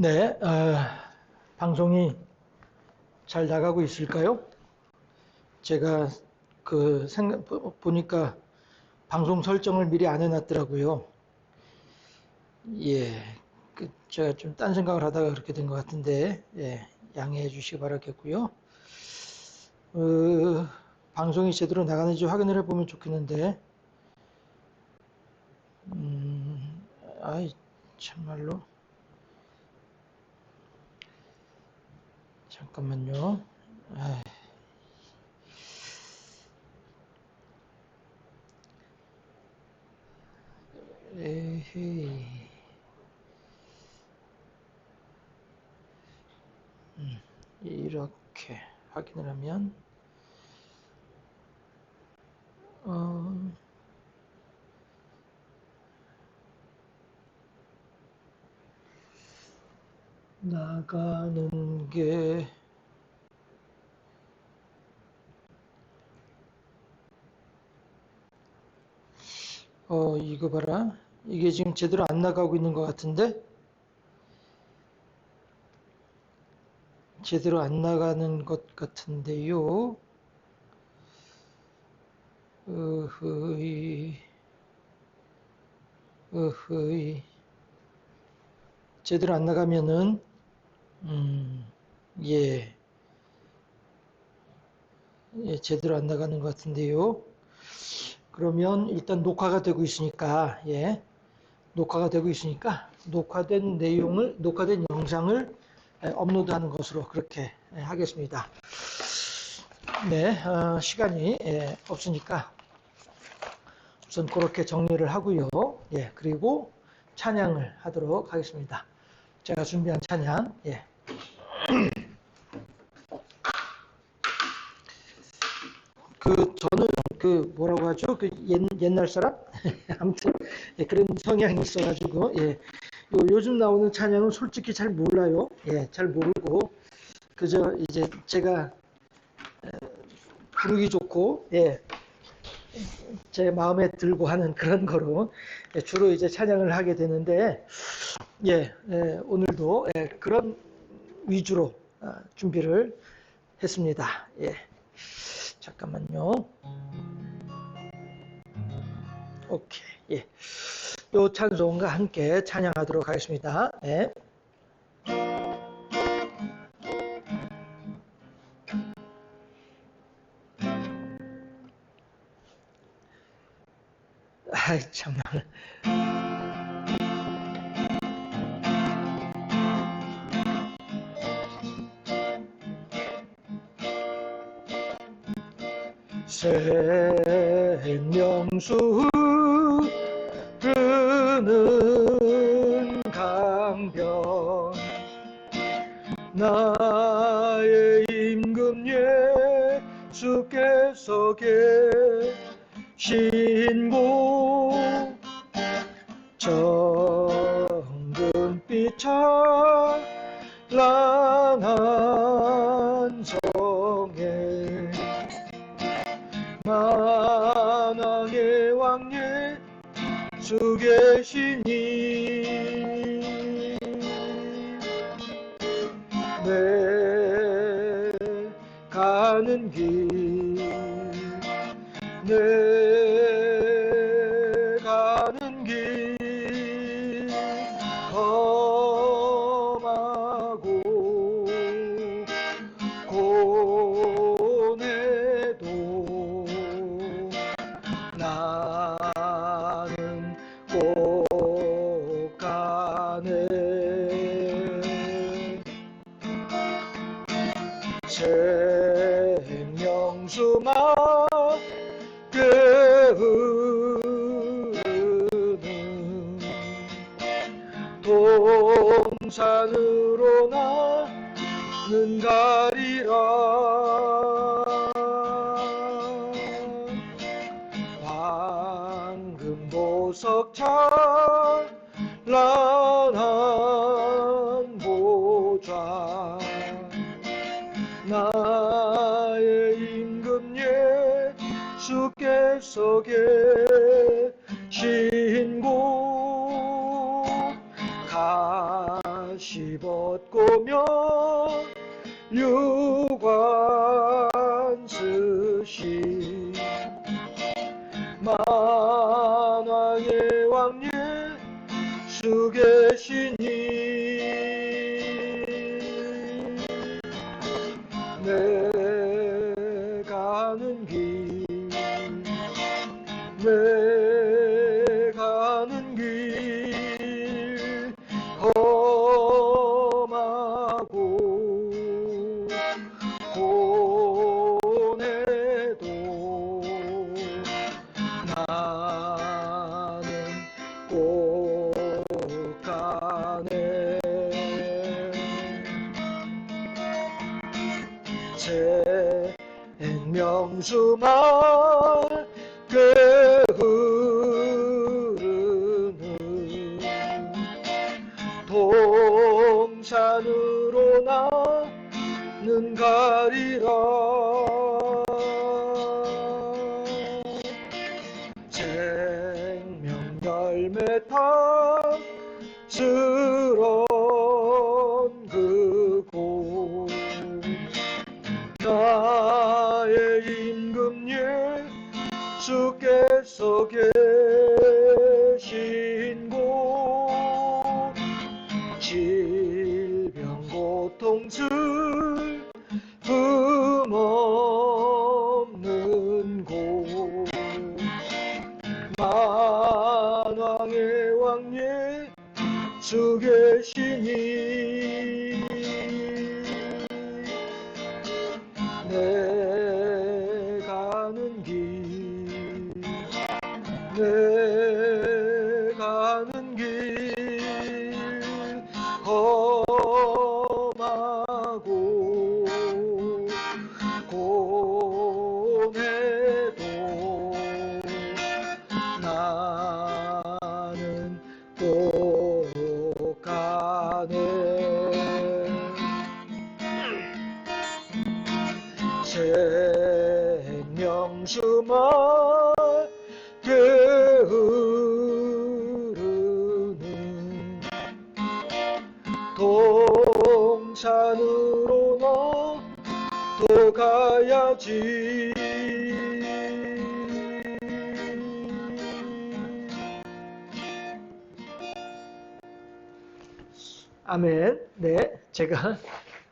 네, 방송이 잘 나가고 있을까요? 제가 보니까 방송 설정을 미리 안 해놨더라고요. 예, 제가 좀 딴 생각을 하다가 그렇게 된 것 같은데, 예, 양해해 주시기 바라겠고요. 방송이 제대로 나가는지 확인을 해보면 좋겠는데, 아이, 참말로. 잠깐만요. 에헤이. 이렇게 확인을 하면, 나가는 게, 이거 봐라. 이게 지금 제대로 안 나가고 있는 것 같은데? 제대로 안 나가는 것 같은데요. 으흐이, 으흐이. 제대로 안 나가면은, 예, 예, 제대로 안 나가는 것 같은데요. 그러면 일단 녹화가 되고 있으니까, 예, 녹화가 되고 있으니까, 녹화된 영상을 업로드하는 것으로 그렇게 하겠습니다. 네, 시간이 없으니까 우선 그렇게 정리를 하고요. 예, 그리고 찬양을 하도록 하겠습니다. 제가 준비한 찬양, 예. 저는 뭐라고 하죠? 옛날 사람? 아무튼, 예, 그런 성향이 있어가지고, 예. 요즘 나오는 찬양은 솔직히 잘 몰라요. 예, 잘 모르고, 그저 이제 제가 부르기 좋고, 예, 제 마음에 들고 하는 그런 거로 주로 이제 찬양을 하게 되는데, 예, 오늘도 그런 위주로 준비를 했습니다. 예, 잠깐만요. 오케이. 예, 요 찬송과 함께 찬양하도록 하겠습니다. 예. 아이 정말. 생명수 흐르는 강변 나의 임금 예수께서 계신 곳 정금빛 찬란한 성에 만왕의 왕 예수 계시니 내 가는 길 내 가는 길 험하고 고뇌도 나는 꼭 가네 생명수 맑게 흐르는 동산으로 나는 가리라 황금 보석 찬란한 보좌 나의 임금 예수께서 계신 곳 가시는 입었고며 유관 쓰시 만왕의 왕 예수 계시니 내 가는 길 내 가는 길 험하고 고뇌도 나는 꼭 가네 생명수 맑게 흐르는 동산으로 나는 가리라 생명 열매 탐스런 그곳 나의 임금 예수께서 계신 곳 질병 고통 슬픔 없는 곳 만왕의 왕 예수 계시니 내 가는 길 내 가는 길 험하고 고뇌도 나는 꼭 가네 생명수 맑게 흐르는 동산으로 나도 가야지 아멘. 네, 제가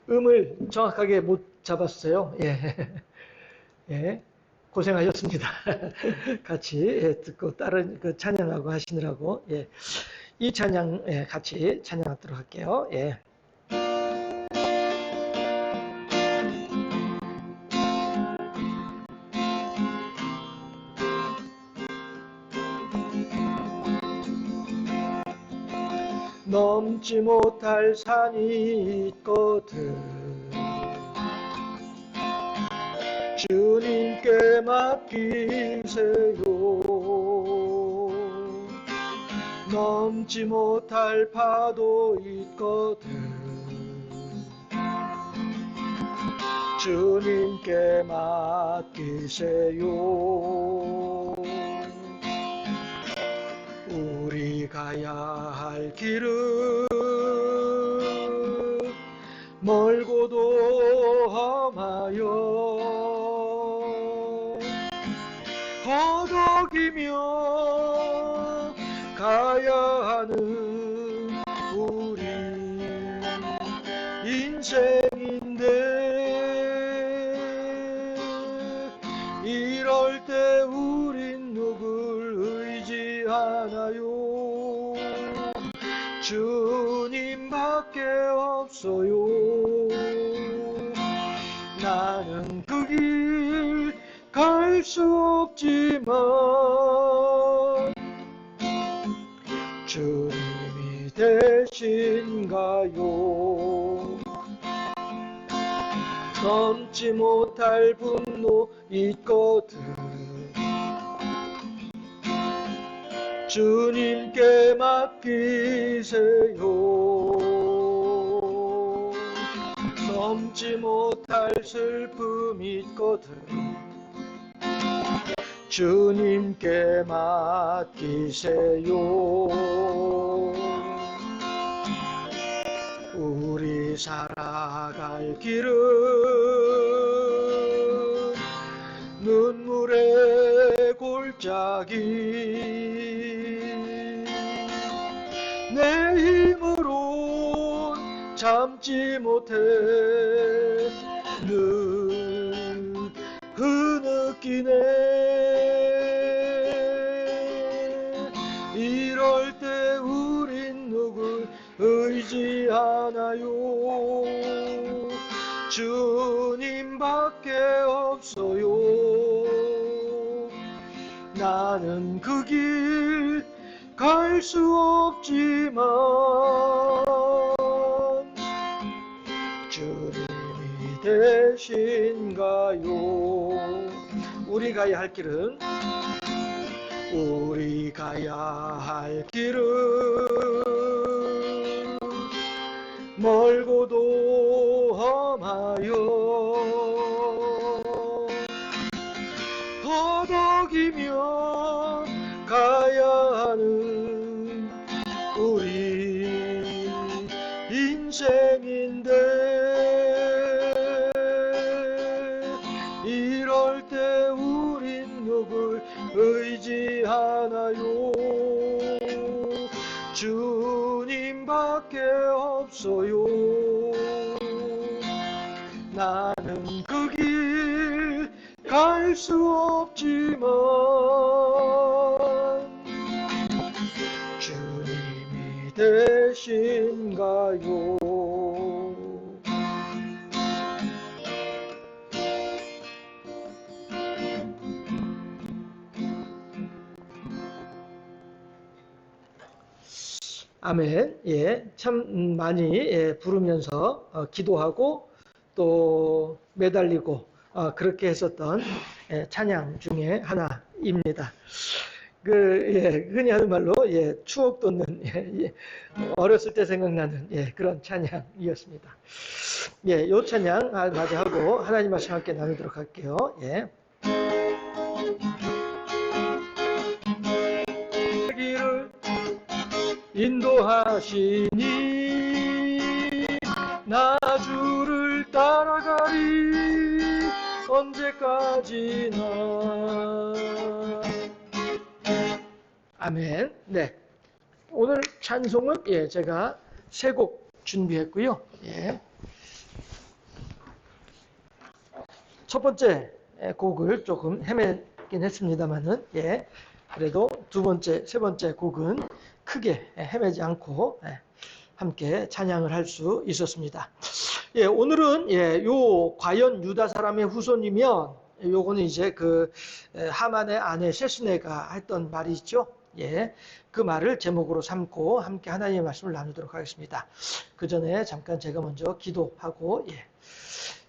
음을 정확하게 못 잡았어요. 예. 예. 고생하셨습니다. 같이 예, 듣고 다른 그 찬양하고 하시느라고 예. 이 찬양 예, 같이 찬양하도록 할게요. 예. 넘지 못할 산이 있거든 주님께 맡기세요 넘지 못할 파도 있거든 주님께 맡기세요 우리 가야 할 길은 멀고도 험하여 허덕이며 가야 하는 우리 인생인데 이럴 때 우린 누굴 의지하나요 주님밖에 없어요 나는 그 길 갈 수 없지만 주님이 되신가요 넘지 못할 분노 있거든 주님께 맡기세요 넘지 못할 슬픔 있거든 주님께 맡기세요 우리 살아갈 길은 눈물의 골짜기 내 힘으로 참지 못해 늘 흐느끼네 이럴 때 우린 누굴 의지하나요 주님밖에 없어요 나는 그 길 갈 수 없지만 주님이 되신가요 우리 가야 할 길은 우리 가야 할 길은 멀고도 험하여 허덕이며 가야 하는 우리 인생인데 이럴 때 우린 누굴 의지하나요 주님밖에 없어요 나는 그 길 갈 수 없지만 주님이 되신가요 아멘. 예, 참 많이 부르면서 기도하고 또 매달리고 그렇게 했었던 찬양 중에 하나입니다. 흔히 하는 말로 추억 돋는 어렸을 때 생각나는 그런 찬양이었습니다. 요 찬양 맞이하고 하나님 말씀 함께 나누도록 할게요. 길을 인도하시니 나 주를 따라가리 언제까지나 아멘. 네, 오늘 찬송은 제가 세 곡 준비했고요. 첫 번째 곡을 조금 헤매긴 했습니다만은 그래도 두 번째, 세 번째 곡은 크게 헤매지 않고 함께 찬양을 할 수 있었습니다. 오늘은 요 과연 유다 사람의 후손이면 요거는 이제 그 하만의 아내 셋스네가 했던 말이 있죠. 그 말을 제목으로 삼고 함께 하나님의 말씀을 나누도록 하겠습니다. 그 전에 잠깐 제가 먼저 기도하고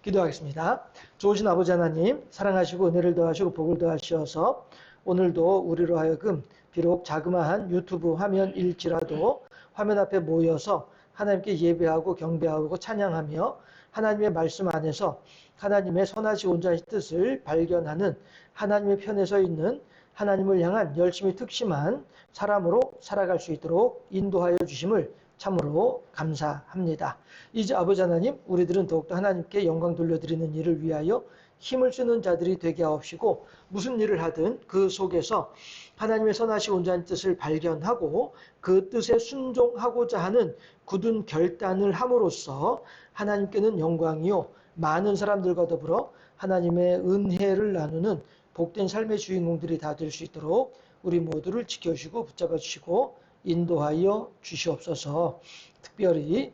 기도하겠습니다. 좋으신 아버지 하나님, 사랑하시고 은혜를 더하시고 복을 더하시어서 오늘도 우리로 하여금 비록 자그마한 유튜브 화면일지라도 화면 앞에 모여서 하나님께 예배하고 경배하고 찬양하며 하나님의 말씀 안에서 하나님의 선하시고 온전하신 뜻을 발견하는 하나님의 편에 서 있는 하나님을 향한 열심히 특심한 사람으로 살아갈 수 있도록 인도하여 주심을 참으로 감사합니다. 이제 아버지 하나님, 우리들은 더욱더 하나님께 영광 돌려드리는 일을 위하여 힘을 쓰는 자들이 되게 하옵시고 무슨 일을 하든 그 속에서 하나님의 선하시고 온전한 뜻을 발견하고 그 뜻에 순종하고자 하는 굳은 결단을 함으로써 하나님께는 영광이요 많은 사람들과 더불어 하나님의 은혜를 나누는 복된 삶의 주인공들이 다 될 수 있도록 우리 모두를 지켜주시고 붙잡아 주시고 인도하여 주시옵소서. 특별히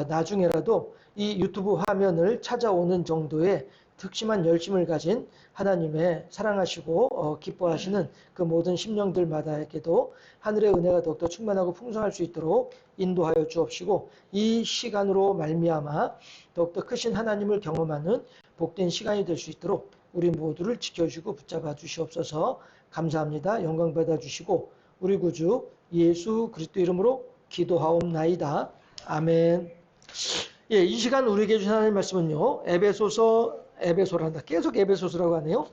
나중에라도 이 유튜브 화면을 찾아오는 정도의 특심한 열심을 가진 하나님의 사랑하시고 기뻐하시는 그 모든 심령들마다에게도 하늘의 은혜가 더욱더 충만하고 풍성할 수 있도록 인도하여 주옵시고 이 시간으로 말미암아 더욱더 크신 하나님을 경험하는 복된 시간이 될 수 있도록 우리 모두를 지켜주시고 붙잡아 주시옵소서. 감사합니다. 영광 받아 주시고 우리 구주 예수 그리스도 이름으로 기도하옵나이다. 아멘. 이 시간 우리에게 주신 하나님의 말씀은요. 에베소란다. 계속 에베소서라고 하네요.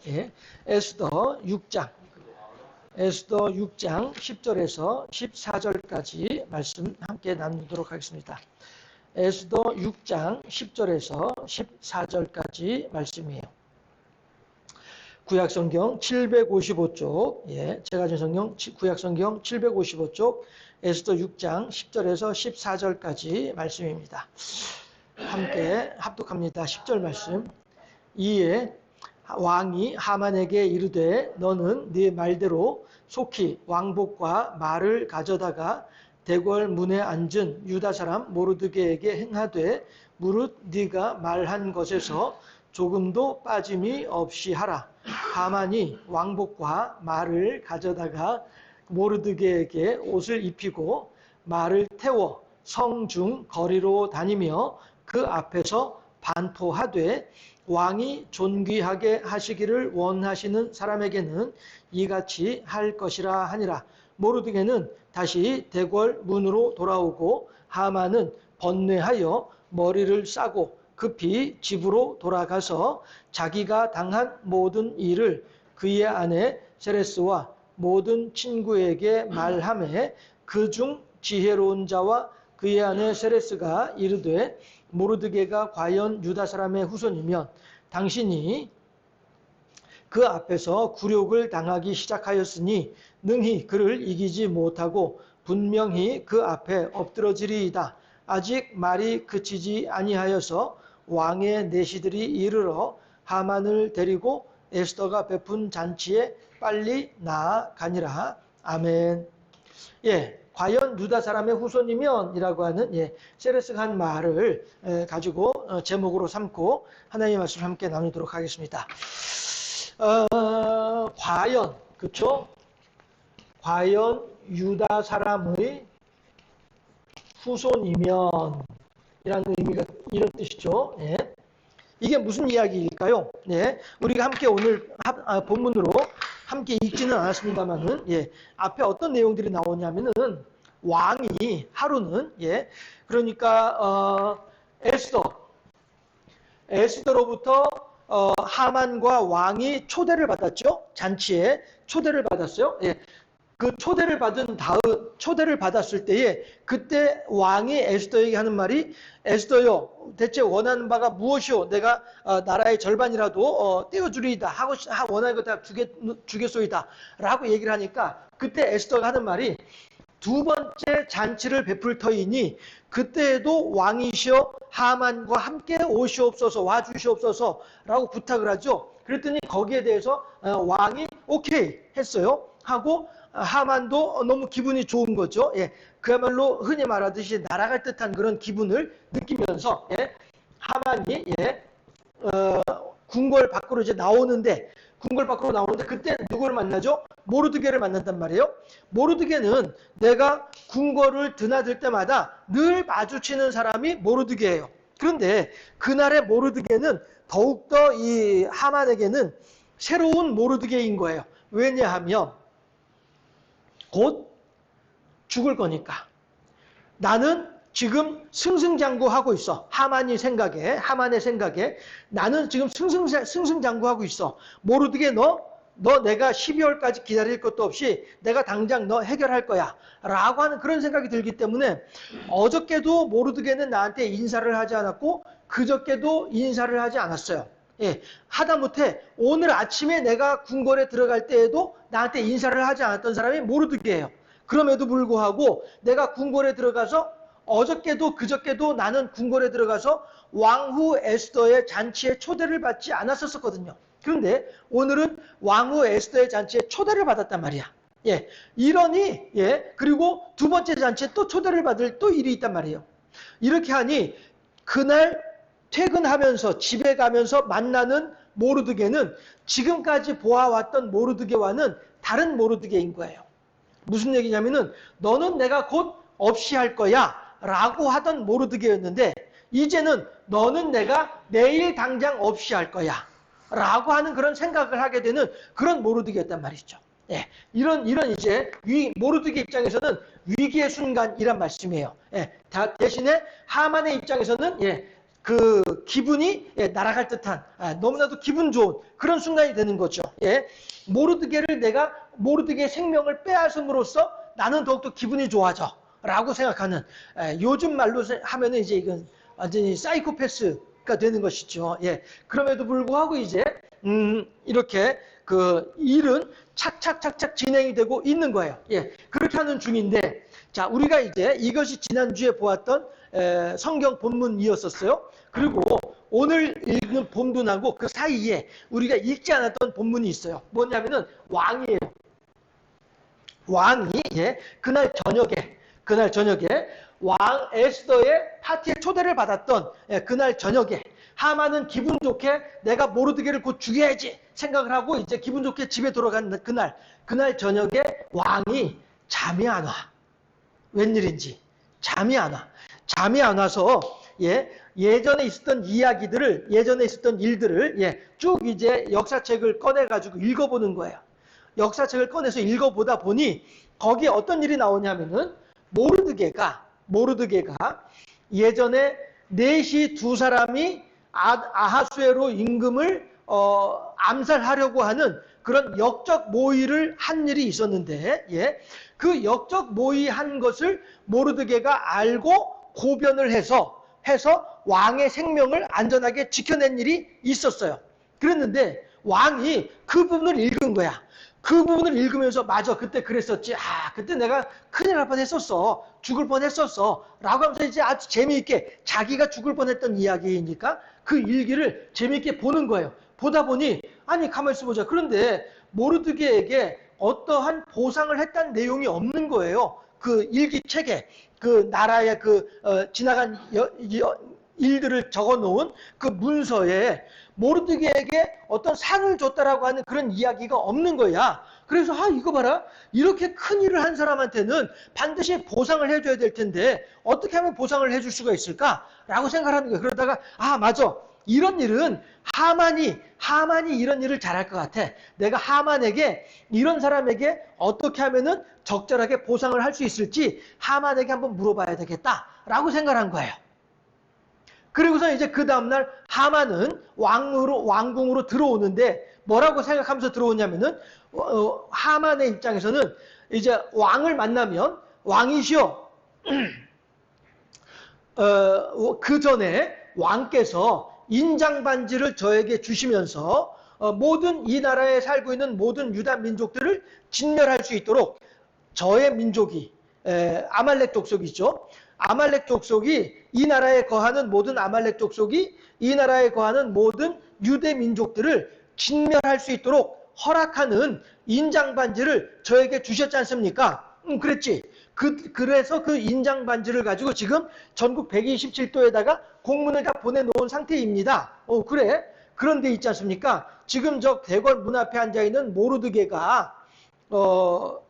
에스더 6장. 에스더 6장 10절에서 14절까지 말씀 함께 나누도록 하겠습니다. 에스더 6장 10절에서 14절까지 말씀이에요. 구약성경 755쪽, 예, 제가 준 성경 구약성경 755쪽 에스더 6장 10절에서 14절까지 말씀입니다. 함께 합독합니다. 10절 말씀. 이에 왕이 하만에게 이르되 너는 네 말대로 속히 왕복과 말을 가져다가 대궐 문에 앉은 유다 사람 모르드게에게 행하되 무릇 네가 말한 것에서 조금도 빠짐이 없이 하라. 하만이 왕복과 말을 가져다가 모르드게에게 옷을 입히고 말을 태워 성중 거리로 다니며 그 앞에서 반포하되 왕이 존귀하게 하시기를 원하시는 사람에게는 이같이 할 것이라 하니라. 모르드게는 다시 대궐 문으로 돌아오고 하만은 번뇌하여 머리를 싸고 급히 집으로 돌아가서 자기가 당한 모든 일을 그의 아내 세레스와 모든 친구에게 말하매 그중 지혜로운 자와 그의 아내 세레스가 이르되 모르드게가 과연 유다 사람의 후손이면 당신이 그 앞에서 굴욕을 당하기 시작하였으니 능히 그를 이기지 못하고 분명히 그 앞에 엎드러지리이다. 아직 말이 그치지 아니하여서 왕의 내시들이 이르러 하만을 데리고 에스더가 베푼 잔치에 빨리 나아가니라. 아멘. 예, 과연 유다 사람의 후손이면 이라고 하는 세레스가 한 말을 가지고 제목으로 삼고 하나님의 말씀을 함께 나누도록 하겠습니다. 과연, 그쵸? 과연 유다 사람의 후손이면 이라는 의미가 이런 뜻이죠. 예. 이게 무슨 이야기일까요? 예. 우리가 함께 오늘 본문으로 함께 읽지는 않았습니다만은 앞에 어떤 내용들이 나오냐면은 왕이 하루는 그러니까 에스더로부터 하만과 왕이 초대를 받았죠. 잔치에 초대를 받았어요. 그 초대를 받았을 때에 그때 왕이 에스더에게 하는 말이 에스더요 대체 원하는 바가 무엇이오? 내가 나라의 절반이라도 떼어주리이다 하고 원하는 것 다 주겠소이다 라고 얘기를 하니까 그때 에스더가 하는 말이 두 번째 잔치를 베풀 터이니 그때에도 왕이시여 하만과 함께 오시옵소서 와주시옵소서 라고 부탁을 하죠. 그랬더니 거기에 대해서 왕이 오케이 했어요. 하고 하만도 너무 기분이 좋은 거죠. 그야말로 흔히 말하듯이 날아갈 듯한 그런 기분을 느끼면서 하만이 궁궐 밖으로 이제 나오는데 그때 누구를 만나죠? 모르드게를 만난단 말이에요. 모르드게는 내가 궁궐을 드나들 때마다 늘 마주치는 사람이 모르드게예요. 그런데 그날의 모르드게는 더욱더 이 하만에게는 새로운 모르드게인 거예요. 왜냐하면 곧 죽을 거니까. 나는 지금 승승장구하고 있어. 하만의 생각에 나는 지금 승승장구하고 있어. 모르드게 너 내가 12월까지 기다릴 것도 없이 내가 당장 너 해결할 거야 라고 하는 그런 생각이 들기 때문에 어저께도 모르드게는 나한테 인사를 하지 않았고 그저께도 인사를 하지 않았어요. 하다못해 오늘 아침에 내가 궁궐에 들어갈 때에도 나한테 인사를 하지 않았던 사람이 모르드게예요. 그럼에도 불구하고 내가 궁궐에 들어가서 어저께도 그저께도 나는 궁궐에 들어가서 왕후 에스더의 잔치에 초대를 받지 않았었거든요. 그런데 오늘은 왕후 에스더의 잔치에 초대를 받았단 말이야. 이러니 그리고 두 번째 잔치에 또 초대를 받을 또 일이 있단 말이에요. 이렇게 하니 그날 퇴근하면서 집에 가면서 만나는 모르드게는 지금까지 보아왔던 모르드게와는 다른 모르드게인 거예요. 무슨 얘기냐면은 너는 내가 곧 없이 할 거야 라고 하던 모르드게였는데 이제는 너는 내가 내일 당장 없이 할 거야 라고 하는 그런 생각을 하게 되는 그런 모르드게였단 말이죠. 이런 이제 모르드게 입장에서는 위기의 순간이란 말씀이에요. 대신에 하만의 입장에서는 그 기분이 날아갈 듯한 너무나도 기분 좋은 그런 순간이 되는 거죠. 모르드게의 생명을 빼앗음으로써 나는 더욱더 기분이 좋아져 라고 생각하는, 요즘 말로 하면은 이제 이건 완전히 사이코패스가 되는 것이죠. 예. 그럼에도 불구하고 이제, 이렇게 그 일은 착착착착 진행이 되고 있는 거예요. 예. 그렇게 하는 중인데, 자, 우리가 이제 이것이 지난주에 보았던 성경 본문이었었어요. 그리고 오늘 읽는 본문하고 그 사이에 우리가 읽지 않았던 본문이 있어요. 뭐냐면은 왕이에요. 왕이, 예, 그날 저녁에 왕 에스더의 파티에 초대를 받았던, 예, 그날 저녁에 하만은 기분 좋게 내가 모르드게를 곧 죽여야지 생각을 하고 이제 기분 좋게 집에 돌아간 그날 저녁에 왕이 잠이 안 와. 웬일인지 잠이 안 와. 잠이 안 와서, 예, 예전에 있었던 이야기들을, 예전에 있었던 일들을, 예, 쭉 이제 역사책을 꺼내가지고 읽어보는 거예요. 역사책을 꺼내서 읽어보다 보니 거기에 어떤 일이 나오냐면은 모르드게가 예전에 넷이 두 사람이 아하수에로 임금을 암살하려고 하는 그런 역적 모의를 한 일이 있었는데, 예, 그 역적 모의한 것을 모르드게가 알고 고변을 해서 왕의 생명을 안전하게 지켜낸 일이 있었어요. 그랬는데 왕이 그 부분을 읽은 거야. 그 부분을 읽으면서 맞아, 그때 그랬었지. 그때 내가 큰일 날 뻔했었어. 죽을 뻔했었어. 라고 하면서 이제 아주 재미있게 자기가 죽을 뻔했던 이야기이니까 그 일기를 재미있게 보는 거예요. 보다 보니 아니 가만히 있어보자. 그런데 모르드게에게 어떠한 보상을 했다는 내용이 없는 거예요. 그 일기책에 그 나라의 지나간 일들을 적어놓은 그 문서에 모르드게에게 어떤 상을 줬다라고 하는 그런 이야기가 없는 거야. 그래서 이거 봐라. 이렇게 큰 일을 한 사람한테는 반드시 보상을 해줘야 될 텐데 어떻게 하면 보상을 해줄 수가 있을까라고 생각하는 거야. 그러다가 맞아. 이런 일은 하만이 이런 일을 잘할 것 같아. 내가 하만에게, 이런 사람에게 어떻게 하면은 적절하게 보상을 할 수 있을지 하만에게 한번 물어봐야 되겠다라고 생각한 거예요. 그리고서 이제 그 다음날 하만은 왕궁으로 들어오는데 뭐라고 생각하면서 들어오냐면은 하만의 입장에서는 이제 왕을 만나면 왕이시여 그 전에 왕께서 인장반지를 저에게 주시면서 모든 이 나라에 살고 있는 모든 유다 민족들을 진멸할 수 있도록 저의 민족이 아말렉 족속이죠. 아말렉 족속이 이 나라에 거하는 모든 아말렉 족속이 이 나라에 거하는 모든 유대 민족들을 진멸할 수 있도록 허락하는 인장반지를 저에게 주셨지 않습니까? 그랬지. 그래서 그 인장반지를 가지고 지금 전국 127도에다가 공문을 다 보내놓은 상태입니다. 그래? 그런데 있지 않습니까? 지금 저 대궐 문 앞에 앉아있는 모르드게가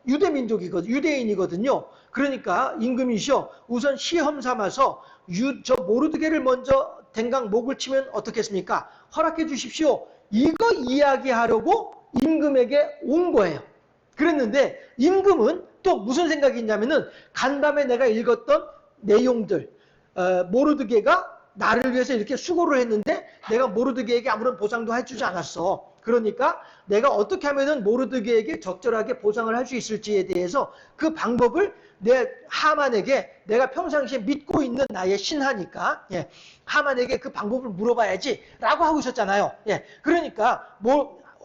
유대인이거든요. 그러니까 임금이시여 우선 시험 삼아서 저 모르드게를 먼저 댕강 목을 치면 어떻겠습니까? 허락해 주십시오. 이거 이야기하려고 임금에게 온 거예요. 그랬는데 임금은 또 무슨 생각이 있냐면은 간밤에 내가 읽었던 내용들, 모르드게가 나를 위해서 이렇게 수고를 했는데 내가 모르드게에게 아무런 보상도 해주지 않았어. 그러니까 내가 어떻게 하면은 모르드게에게 적절하게 보상을 할 수 있을지에 대해서 그 방법을 하만에게 내가 평상시에 믿고 있는 나의 신하니까, 예, 하만에게 그 방법을 물어봐야지 라고 하고 있었잖아요. 예, 그러니까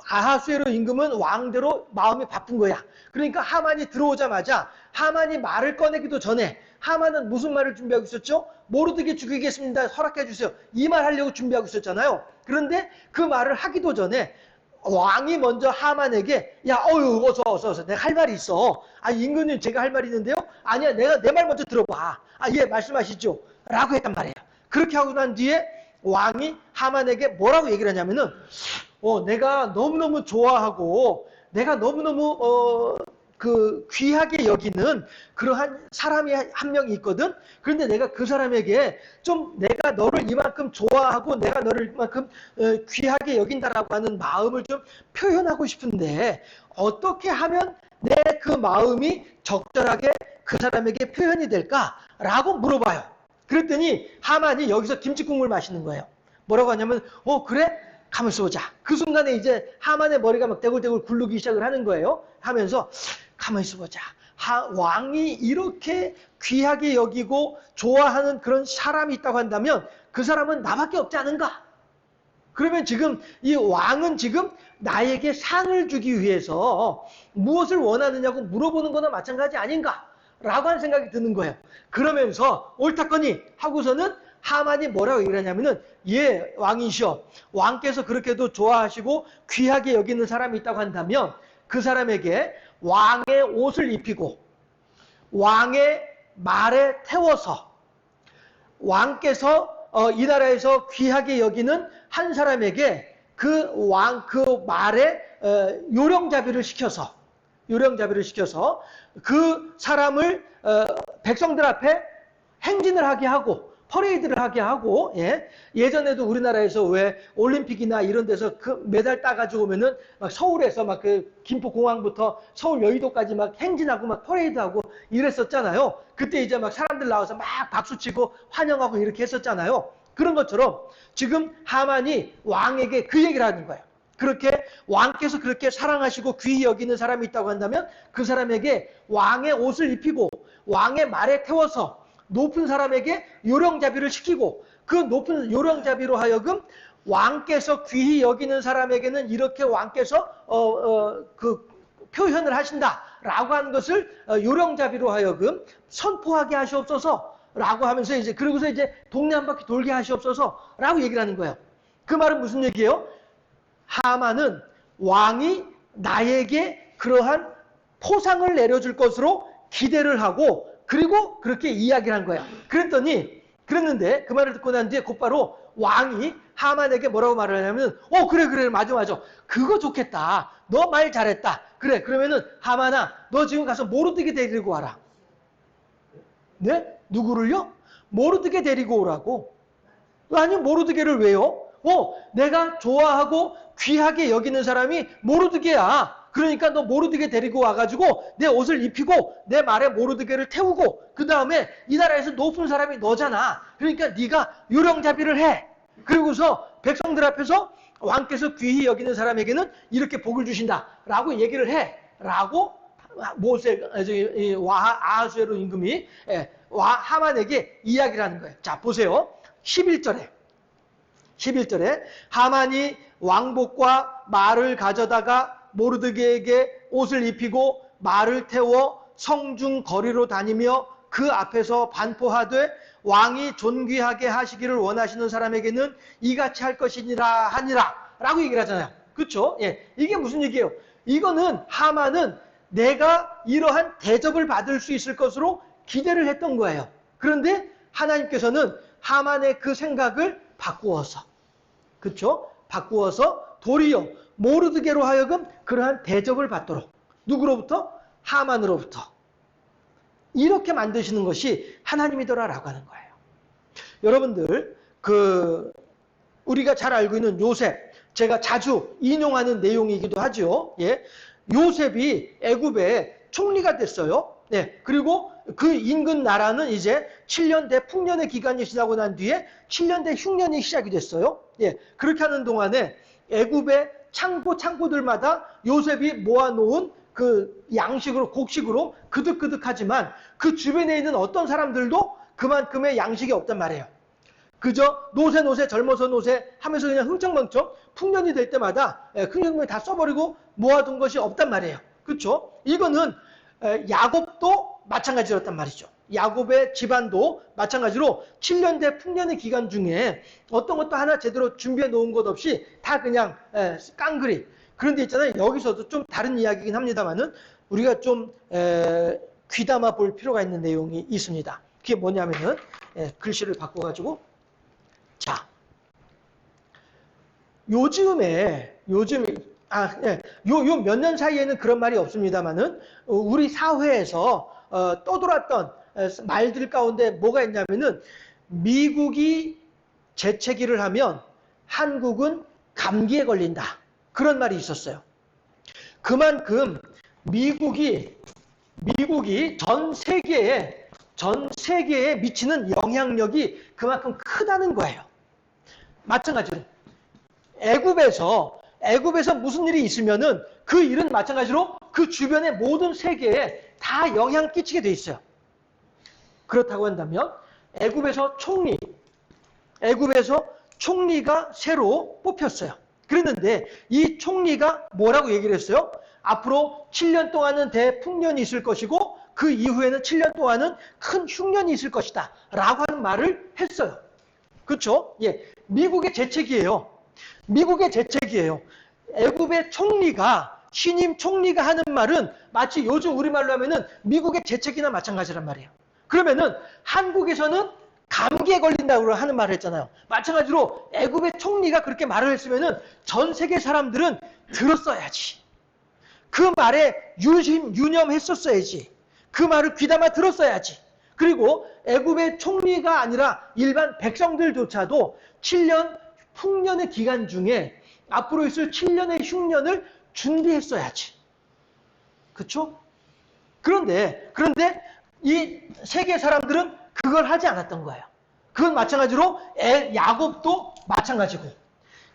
아하수에로 임금은 왕대로 마음이 바쁜 거야. 그러니까 하만이 들어오자마자 하만이 말을 꺼내기도 전에 하만은 무슨 말을 준비하고 있었죠? 모르드게 죽이겠습니다. 허락해 주세요. 이 말 하려고 준비하고 있었잖아요. 그런데 그 말을 하기도 전에 왕이 먼저 하만에게 어서 내가 할 말이 있어. 임금님 제가 할 말이 있는데요. 아니야, 내가 내 말 먼저 들어봐. 예, 말씀하시죠. 라고 했단 말이에요. 그렇게 하고 난 뒤에 왕이 하만에게 뭐라고 얘기를 하냐면은 내가 너무너무 좋아하고 내가 너무너무 귀하게 여기는 그러한 사람이 한 명이 있거든. 그런데 내가 그 사람에게 좀 내가 너를 이만큼 좋아하고 내가 너를 이만큼 귀하게 여긴다라고 하는 마음을 좀 표현하고 싶은데 어떻게 하면 내 그 마음이 적절하게 그 사람에게 표현이 될까라고 물어봐요. 그랬더니 하만이 여기서 김치국물 마시는 거예요. 뭐라고 하냐면 그래? 가만히 있어보자. 그 순간에 이제 하만의 머리가 막 대굴대굴 굴르기 시작을 하는 거예요. 하면서 가만히 있어보자. 왕이 이렇게 귀하게 여기고 좋아하는 그런 사람이 있다고 한다면 그 사람은 나밖에 없지 않은가? 그러면 지금 이 왕은 지금 나에게 상을 주기 위해서 무엇을 원하느냐고 물어보는 거나 마찬가지 아닌가? 라고 하는 생각이 드는 거예요. 그러면서 옳다거니 하고서는 하만이 뭐라고 얘기를 하냐면은 예, 왕이시여. 왕께서 그렇게도 좋아하시고 귀하게 여기는 사람이 있다고 한다면 그 사람에게 왕의 옷을 입히고 왕의 말에 태워서 왕께서 이 나라에서 귀하게 여기는 한 사람에게 그 말에 요령잡이를 시켜서 그 사람을 백성들 앞에 행진을 하게 하고 퍼레이드를 하게 하고 예전에도 우리나라에서 왜 올림픽이나 이런 데서 그 메달 따가지고 오면은 막 서울에서 막 그 김포공항부터 서울 여의도까지 막 행진하고 막 퍼레이드하고 이랬었잖아요. 그때 이제 막 사람들 나와서 막 박수치고 환영하고 이렇게 했었잖아요. 그런 것처럼 지금 하만이 왕에게 그 얘기를 하는 거예요. 그렇게 왕께서 그렇게 사랑하시고 귀히 여기는 사람이 있다고 한다면 그 사람에게 왕의 옷을 입히고 왕의 말에 태워서 높은 사람에게 요령잡이를 시키고 그 높은 요령잡이로 하여금 왕께서 귀히 여기는 사람에게는 이렇게 왕께서 그 표현을 하신다라고 하는 것을 요령잡이로 하여금 선포하게 하시옵소서라고 하면서 이제 그러고서 이제 동네 한 바퀴 돌게 하시옵소서라고 얘기를 하는 거예요. 그 말은 무슨 얘기예요? 하만은 왕이 나에게 그러한 포상을 내려줄 것으로 기대를 하고 그리고 그렇게 이야기를 한 거야. 그랬는데 그 말을 듣고 난 뒤에 곧바로 왕이 하만에게 뭐라고 말을 하냐면 그래 맞아 그거 좋겠다. 너 말 잘했다. 그래 그러면은 하만아 너 지금 가서 모르드게 데리고 와라. 네? 누구를요? 모르드게 데리고 오라고. 아니 모르드게를 왜요? 내가 좋아하고 귀하게 여기는 사람이 모르드게야. 그러니까 너 모르드게 데리고 와가지고 내 옷을 입히고 내 말에 모르드게를 태우고 그 다음에 이 나라에서 높은 사람이 너잖아. 그러니까 네가 요령잡이를 해. 그리고서 백성들 앞에서 왕께서 귀히 여기는 사람에게는 이렇게 복을 주신다라고 얘기를 해. 라고 아하수에로 임금이 하만에게 이야기를 하는 거예요. 자 보세요. 11절에 하만이 왕복과 말을 가져다가 모르드게에게 옷을 입히고 말을 태워 성중 거리로 다니며 그 앞에서 반포하되 왕이 존귀하게 하시기를 원하시는 사람에게는 이같이 할 것이니라 하니라 라고 얘기를 하잖아요. 그렇죠? 예, 이게 무슨 얘기예요? 이거는 하만은 내가 이러한 대접을 받을 수 있을 것으로 기대를 했던 거예요. 그런데 하나님께서는 하만의 그 생각을 바꾸어서 그렇죠? 바꾸어서 도리어 모르드게로 하여금 그러한 대접을 받도록 누구로부터? 하만으로부터 이렇게 만드시는 것이 하나님이더라라고 하는 거예요. 여러분들 우리가 잘 알고 있는 요셉 제가 자주 인용하는 내용이기도 하죠. 예, 요셉이 애굽의 총리가 됐어요. 네, 그리고 그 인근 나라는 이제 7년 대풍년의 기간이 지나고 난 뒤에 7년 대흉년이 시작이 됐어요. 예, 그렇게 하는 동안에 애굽의 창고들마다 요셉이 모아놓은 그 양식으로 곡식으로 그득그득하지만 그 주변에 있는 어떤 사람들도 그만큼의 양식이 없단 말이에요. 그저 노세 젊어서 노세 하면서 그냥 흥청망청 풍년이 될 때마다 흥청망청 다 써버리고 모아둔 것이 없단 말이에요. 그렇죠? 이거는 야곱도 마찬가지였단 말이죠. 야곱의 집안도 마찬가지로 7년 대 풍년의 기간 중에 어떤 것도 하나 제대로 준비해 놓은 것 없이 다 그냥 깡그리. 그런데 있잖아요. 여기서도 좀 다른 이야기이긴 합니다만은 우리가 좀 귀담아 볼 필요가 있는 내용이 있습니다. 그게 뭐냐면은 글씨를 바꿔가지고 자 요즘에 요 몇 년 사이에는 그런 말이 없습니다만은 우리 사회에서 떠돌았던 말들 가운데 뭐가 있냐면은 미국이 재채기를 하면 한국은 감기에 걸린다. 그런 말이 있었어요. 그만큼 미국이 전 세계에 미치는 영향력이 그만큼 크다는 거예요. 마찬가지로 애굽에서 무슨 일이 있으면은 그 일은 마찬가지로 그 주변의 모든 세계에 다 영향 끼치게 돼 있어요. 그렇다고 한다면 애굽에서 총리가 새로 뽑혔어요. 그랬는데 이 총리가 뭐라고 얘기를 했어요? 앞으로 7년 동안은 대풍년이 있을 것이고 그 이후에는 7년 동안은 큰 흉년이 있을 것이다 라고 하는 말을 했어요. 그렇죠? 예, 미국의 재책이에요. 애굽의 총리가, 신임 총리가 하는 말은 마치 요즘 우리말로 하면은 미국의 재책이나 마찬가지란 말이에요. 그러면은 한국에서는 감기에 걸린다고 하는 말을 했잖아요. 마찬가지로 애굽의 총리가 그렇게 말을 했으면은 전 세계 사람들은 들었어야지. 그 말에 유념했었어야지. 그 말을 귀담아 들었어야지. 그리고 애굽의 총리가 아니라 일반 백성들조차도 7년 풍년의 기간 중에 앞으로 있을 7년의 흉년을 준비했어야지. 그렇죠? 그런데 이 세계 사람들은 그걸 하지 않았던 거예요. 그건 마찬가지로 야곱도 마찬가지고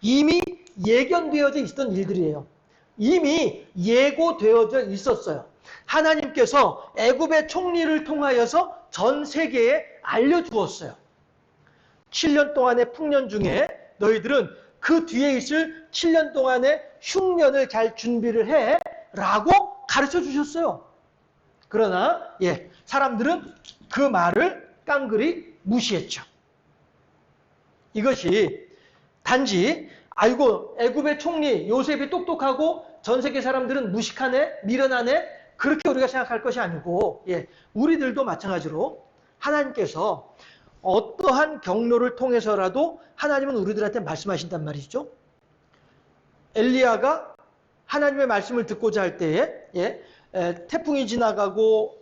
이미 예견되어져 있었던 일들이에요. 이미 예고되어져 있었어요. 하나님께서 애굽의 총리를 통하여서 전 세계에 알려주었어요. 7년 동안의 풍년 중에 너희들은 그 뒤에 있을 7년 동안의 흉년을 잘 준비를 해 라고 가르쳐 주셨어요. 그러나 사람들은 그 말을 깡그리 무시했죠. 이것이 단지 아이고 애굽의 총리 요셉이 똑똑하고 전 세계 사람들은 무식하네, 미련하네 그렇게 우리가 생각할 것이 아니고 우리들도 마찬가지로 하나님께서 어떠한 경로를 통해서라도 하나님은 우리들한테 말씀하신단 말이죠. 엘리야가 하나님의 말씀을 듣고자 할 때에 태풍이 지나가고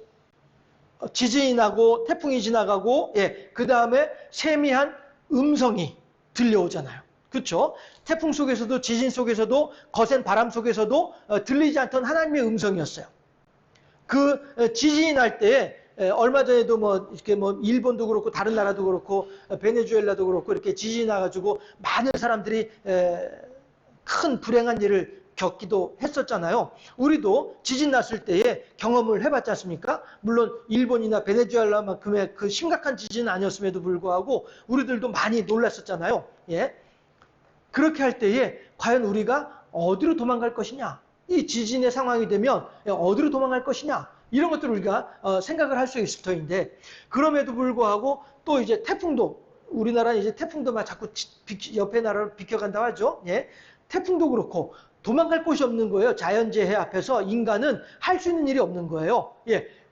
지진이 나고 태풍이 지나가고 그 다음에 세미한 음성이 들려오잖아요. 그렇죠? 태풍 속에서도 지진 속에서도 거센 바람 속에서도 들리지 않던 하나님의 음성이었어요. 그 지진이 날 때에 얼마 전에도 이렇게 일본도 그렇고 다른 나라도 그렇고 베네수엘라도 그렇고 이렇게 지진이 나가지고 많은 사람들이 큰 불행한 일을 겪기도 했었잖아요. 우리도 지진 났을 때에 경험을 해봤지 않습니까? 물론 일본이나 베네수엘라만큼의 그 심각한 지진은 아니었음에도 불구하고 우리들도 많이 놀랐었잖아요. 그렇게 할 때에 과연 우리가 어디로 도망갈 것이냐? 이 지진의 상황이 되면 어디로 도망갈 것이냐? 이런 것들을 우리가 생각을 할 수 있을 터인데 그럼에도 불구하고 또 이제 태풍도 우리나라는 이제 태풍도 막 자꾸 옆에 나라를 비켜간다고 하죠. 태풍도 그렇고 도망갈 곳이 없는 거예요. 자연재해 앞에서 인간은 할 수 있는 일이 없는 거예요.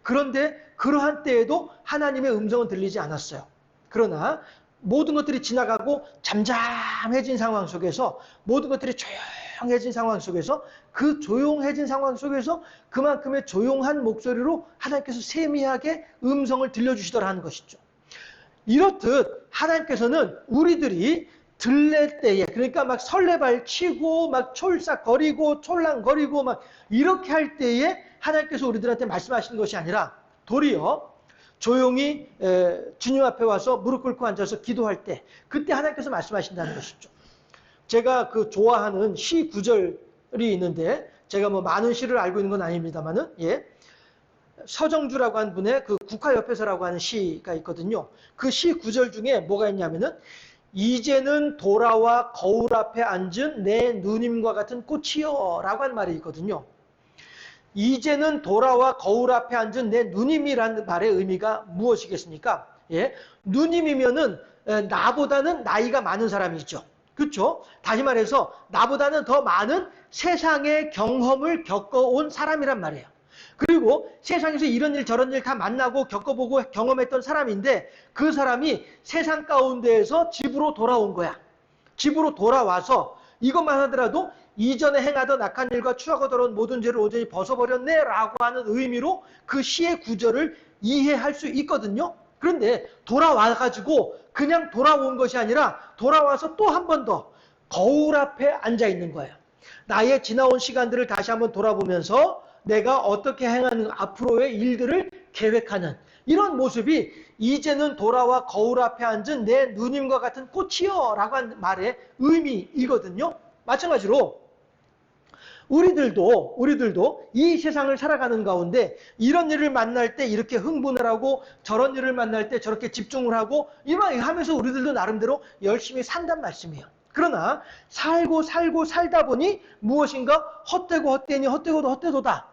그런데 그러한 때에도 하나님의 음성은 들리지 않았어요. 그러나 모든 것들이 지나가고 잠잠해진 상황 속에서 모든 것들이 조용해진 상황 속에서 그 조용해진 상황 속에서 그만큼의 조용한 목소리로 하나님께서 세미하게 음성을 들려주시더라는 것이죠. 이렇듯 하나님께서는 우리들이 들릴 때에 그러니까 막 설레발 치고 막 촐싹거리고 촐랑거리고 막 이렇게 할 때에 하나님께서 우리들한테 말씀하시는 것이 아니라 도리어 조용히 주님 앞에 와서 무릎 꿇고 앉아서 기도할 때 그때 하나님께서 말씀하신다는 것이죠. 제가 그 좋아하는 시 구절이 있는데 제가 많은 시를 알고 있는 건 아닙니다만은 서정주라고 하는 분의 그 국화옆에서라고 하는 시가 있거든요. 그 시 구절 중에 뭐가 있냐면은 이제는 돌아와 거울 앞에 앉은 내 누님과 같은 꽃이여 라고 하는 말이 있거든요. 이제는 돌아와 거울 앞에 앉은 내 누님이라는 말의 의미가 무엇이겠습니까? 누님이면은 나보다는 나이가 많은 사람이죠. 그렇죠? 다시 말해서 나보다는 더 많은 세상의 경험을 겪어온 사람이란 말이에요. 그리고 세상에서 이런 일 저런 일 다 만나고 겪어보고 경험했던 사람인데 그 사람이 세상 가운데에서 집으로 돌아온 거야. 집으로 돌아와서 이것만 하더라도 이전에 행하던 악한 일과 추하고 더러운 모든 죄를 오전히 벗어버렸네 라고 하는 의미로 그 시의 구절을 이해할 수 있거든요. 그런데 돌아와가지고 그냥 돌아온 것이 아니라 돌아와서 또 한 번 더 거울 앞에 앉아 있는 거예요. 나의 지나온 시간들을 다시 한번 돌아보면서 내가 어떻게 행하는 앞으로의 일들을 계획하는 이런 모습이 이제는 돌아와 거울 앞에 앉은 내 누님과 같은 꽃이여 라고 하는 말의 의미이거든요. 마찬가지로 우리들도 이 세상을 살아가는 가운데 이런 일을 만날 때 이렇게 흥분을 하고 저런 일을 만날 때 저렇게 집중을 하고 이만 하면서 우리들도 나름대로 열심히 산단 말씀이에요. 그러나 살다 보니 무엇인가 헛되고 헛되니 헛되고도 헛되도다.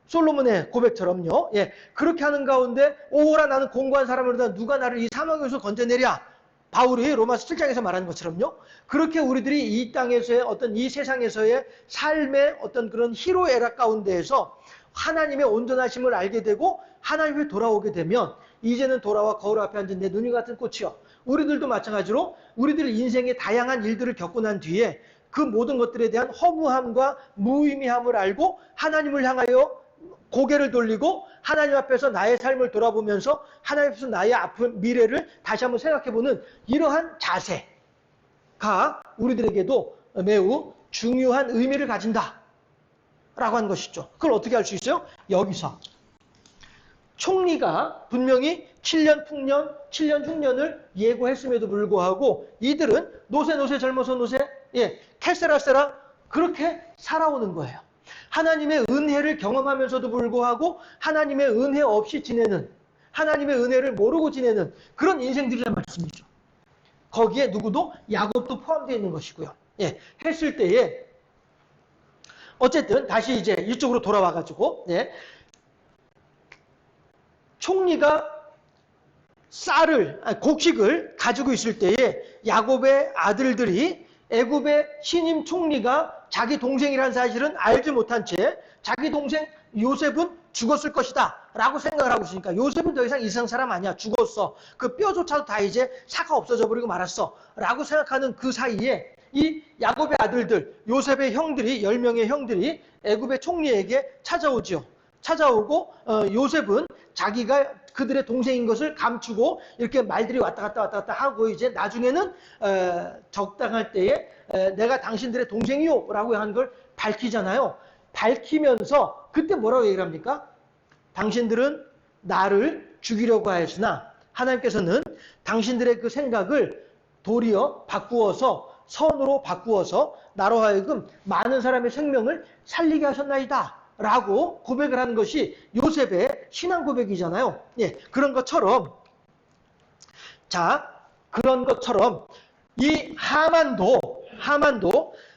솔로몬의 고백처럼요. 예, 그렇게 하는 가운데 오라 나는 공고한 사람으로다 누가 나를 이 사망에서 건져내랴. 바울이 로마서 7장에서 말하는 것처럼요. 그렇게 우리들이 이 땅에서의 어떤 이 세상에서의 삶의 어떤 그런 희로애락 가운데에서 하나님의 온전하심을 알게 되고 하나님을 돌아오게 되면 이제는 돌아와 거울 앞에 앉은 내 눈이 같은 꽃이요. 우리들도 마찬가지로 우리들 인생의 다양한 일들을 겪고 난 뒤에 그 모든 것들에 대한 허무함과 무의미함을 알고 하나님을 향하여 고개를 돌리고 하나님 앞에서 나의 삶을 돌아보면서 하나님 앞에서 나의 아픈 미래를 다시 한번 생각해보는 이러한 자세가 우리들에게도 매우 중요한 의미를 가진다 라고 하는 것이죠. 그걸 어떻게 할 수 있어요? 여기서 총리가 분명히 7년 풍년, 7년 흉년을 예고했음에도 불구하고 이들은 노세 젊어서 노세, 예, 캐세라세라 그렇게 살아오는 거예요. 하나님의 은혜를 경험하면서도 불구하고 하나님의 은혜 없이 지내는, 하나님의 은혜를 모르고 지내는 그런 인생들이란 말씀이죠. 거기에 누구도 야곱도 포함되어 있는 것이고요. 예, 했을 때에 어쨌든 다시 이제 이쪽으로 돌아와가지고 예, 총리가 곡식을 가지고 있을 때에 야곱의 아들들이 애굽의 신임 총리가 자기 동생이라는 사실은 알지 못한 채 자기 동생 요셉은 죽었을 것이다 라고 생각을 하고 있으니까 요셉은 더 이상 이 세상 사람 아니야. 죽었어. 그 뼈조차도 다 이제 사가 없어져 버리고 말았어 라고 생각하는 그 사이에 이 야곱의 아들들 요셉의 형들이 10명의 형들이 애굽의 총리에게 찾아오죠. 찾아오고 요셉은 자기가 그들의 동생인 것을 감추고 이렇게 말들이 왔다 갔다 하고 이제 나중에는 적당할 때에 내가 당신들의 동생이요 라고 한 걸 밝히잖아요. 밝히면서 그때 뭐라고 얘기를 합니까? 당신들은 나를 죽이려고 하였으나 하나님께서는 당신들의 그 생각을 도리어 바꾸어서 선으로 바꾸어서 나로 하여금 많은 사람의 생명을 살리게 하셨나이다 라고 고백을 하는 것이 요셉의 신앙 고백이잖아요. 예, 그런 것처럼 이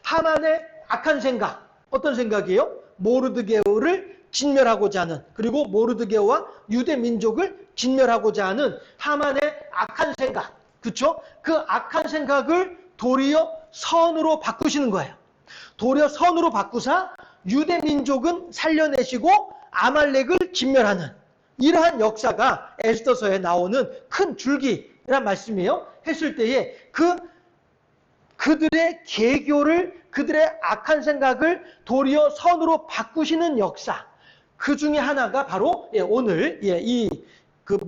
하만의 악한 생각, 어떤 생각이에요? 모르드게오를 진멸하고자 하는, 그리고 모르드게오와 유대 민족을 진멸하고자 하는 하만의 악한 생각, 그렇죠? 그 악한 생각을 도리어 선으로 바꾸시는 거예요. 도리어 선으로 바꾸사 유대 민족은 살려내시고 아말렉을 진멸하는 이러한 역사가 에스더서에 나오는 큰 줄기란 말씀이에요. 했을 때에 그들의 계교를, 그들의 악한 생각을 도리어 선으로 바꾸시는 역사, 그 중에 하나가 바로 오늘 그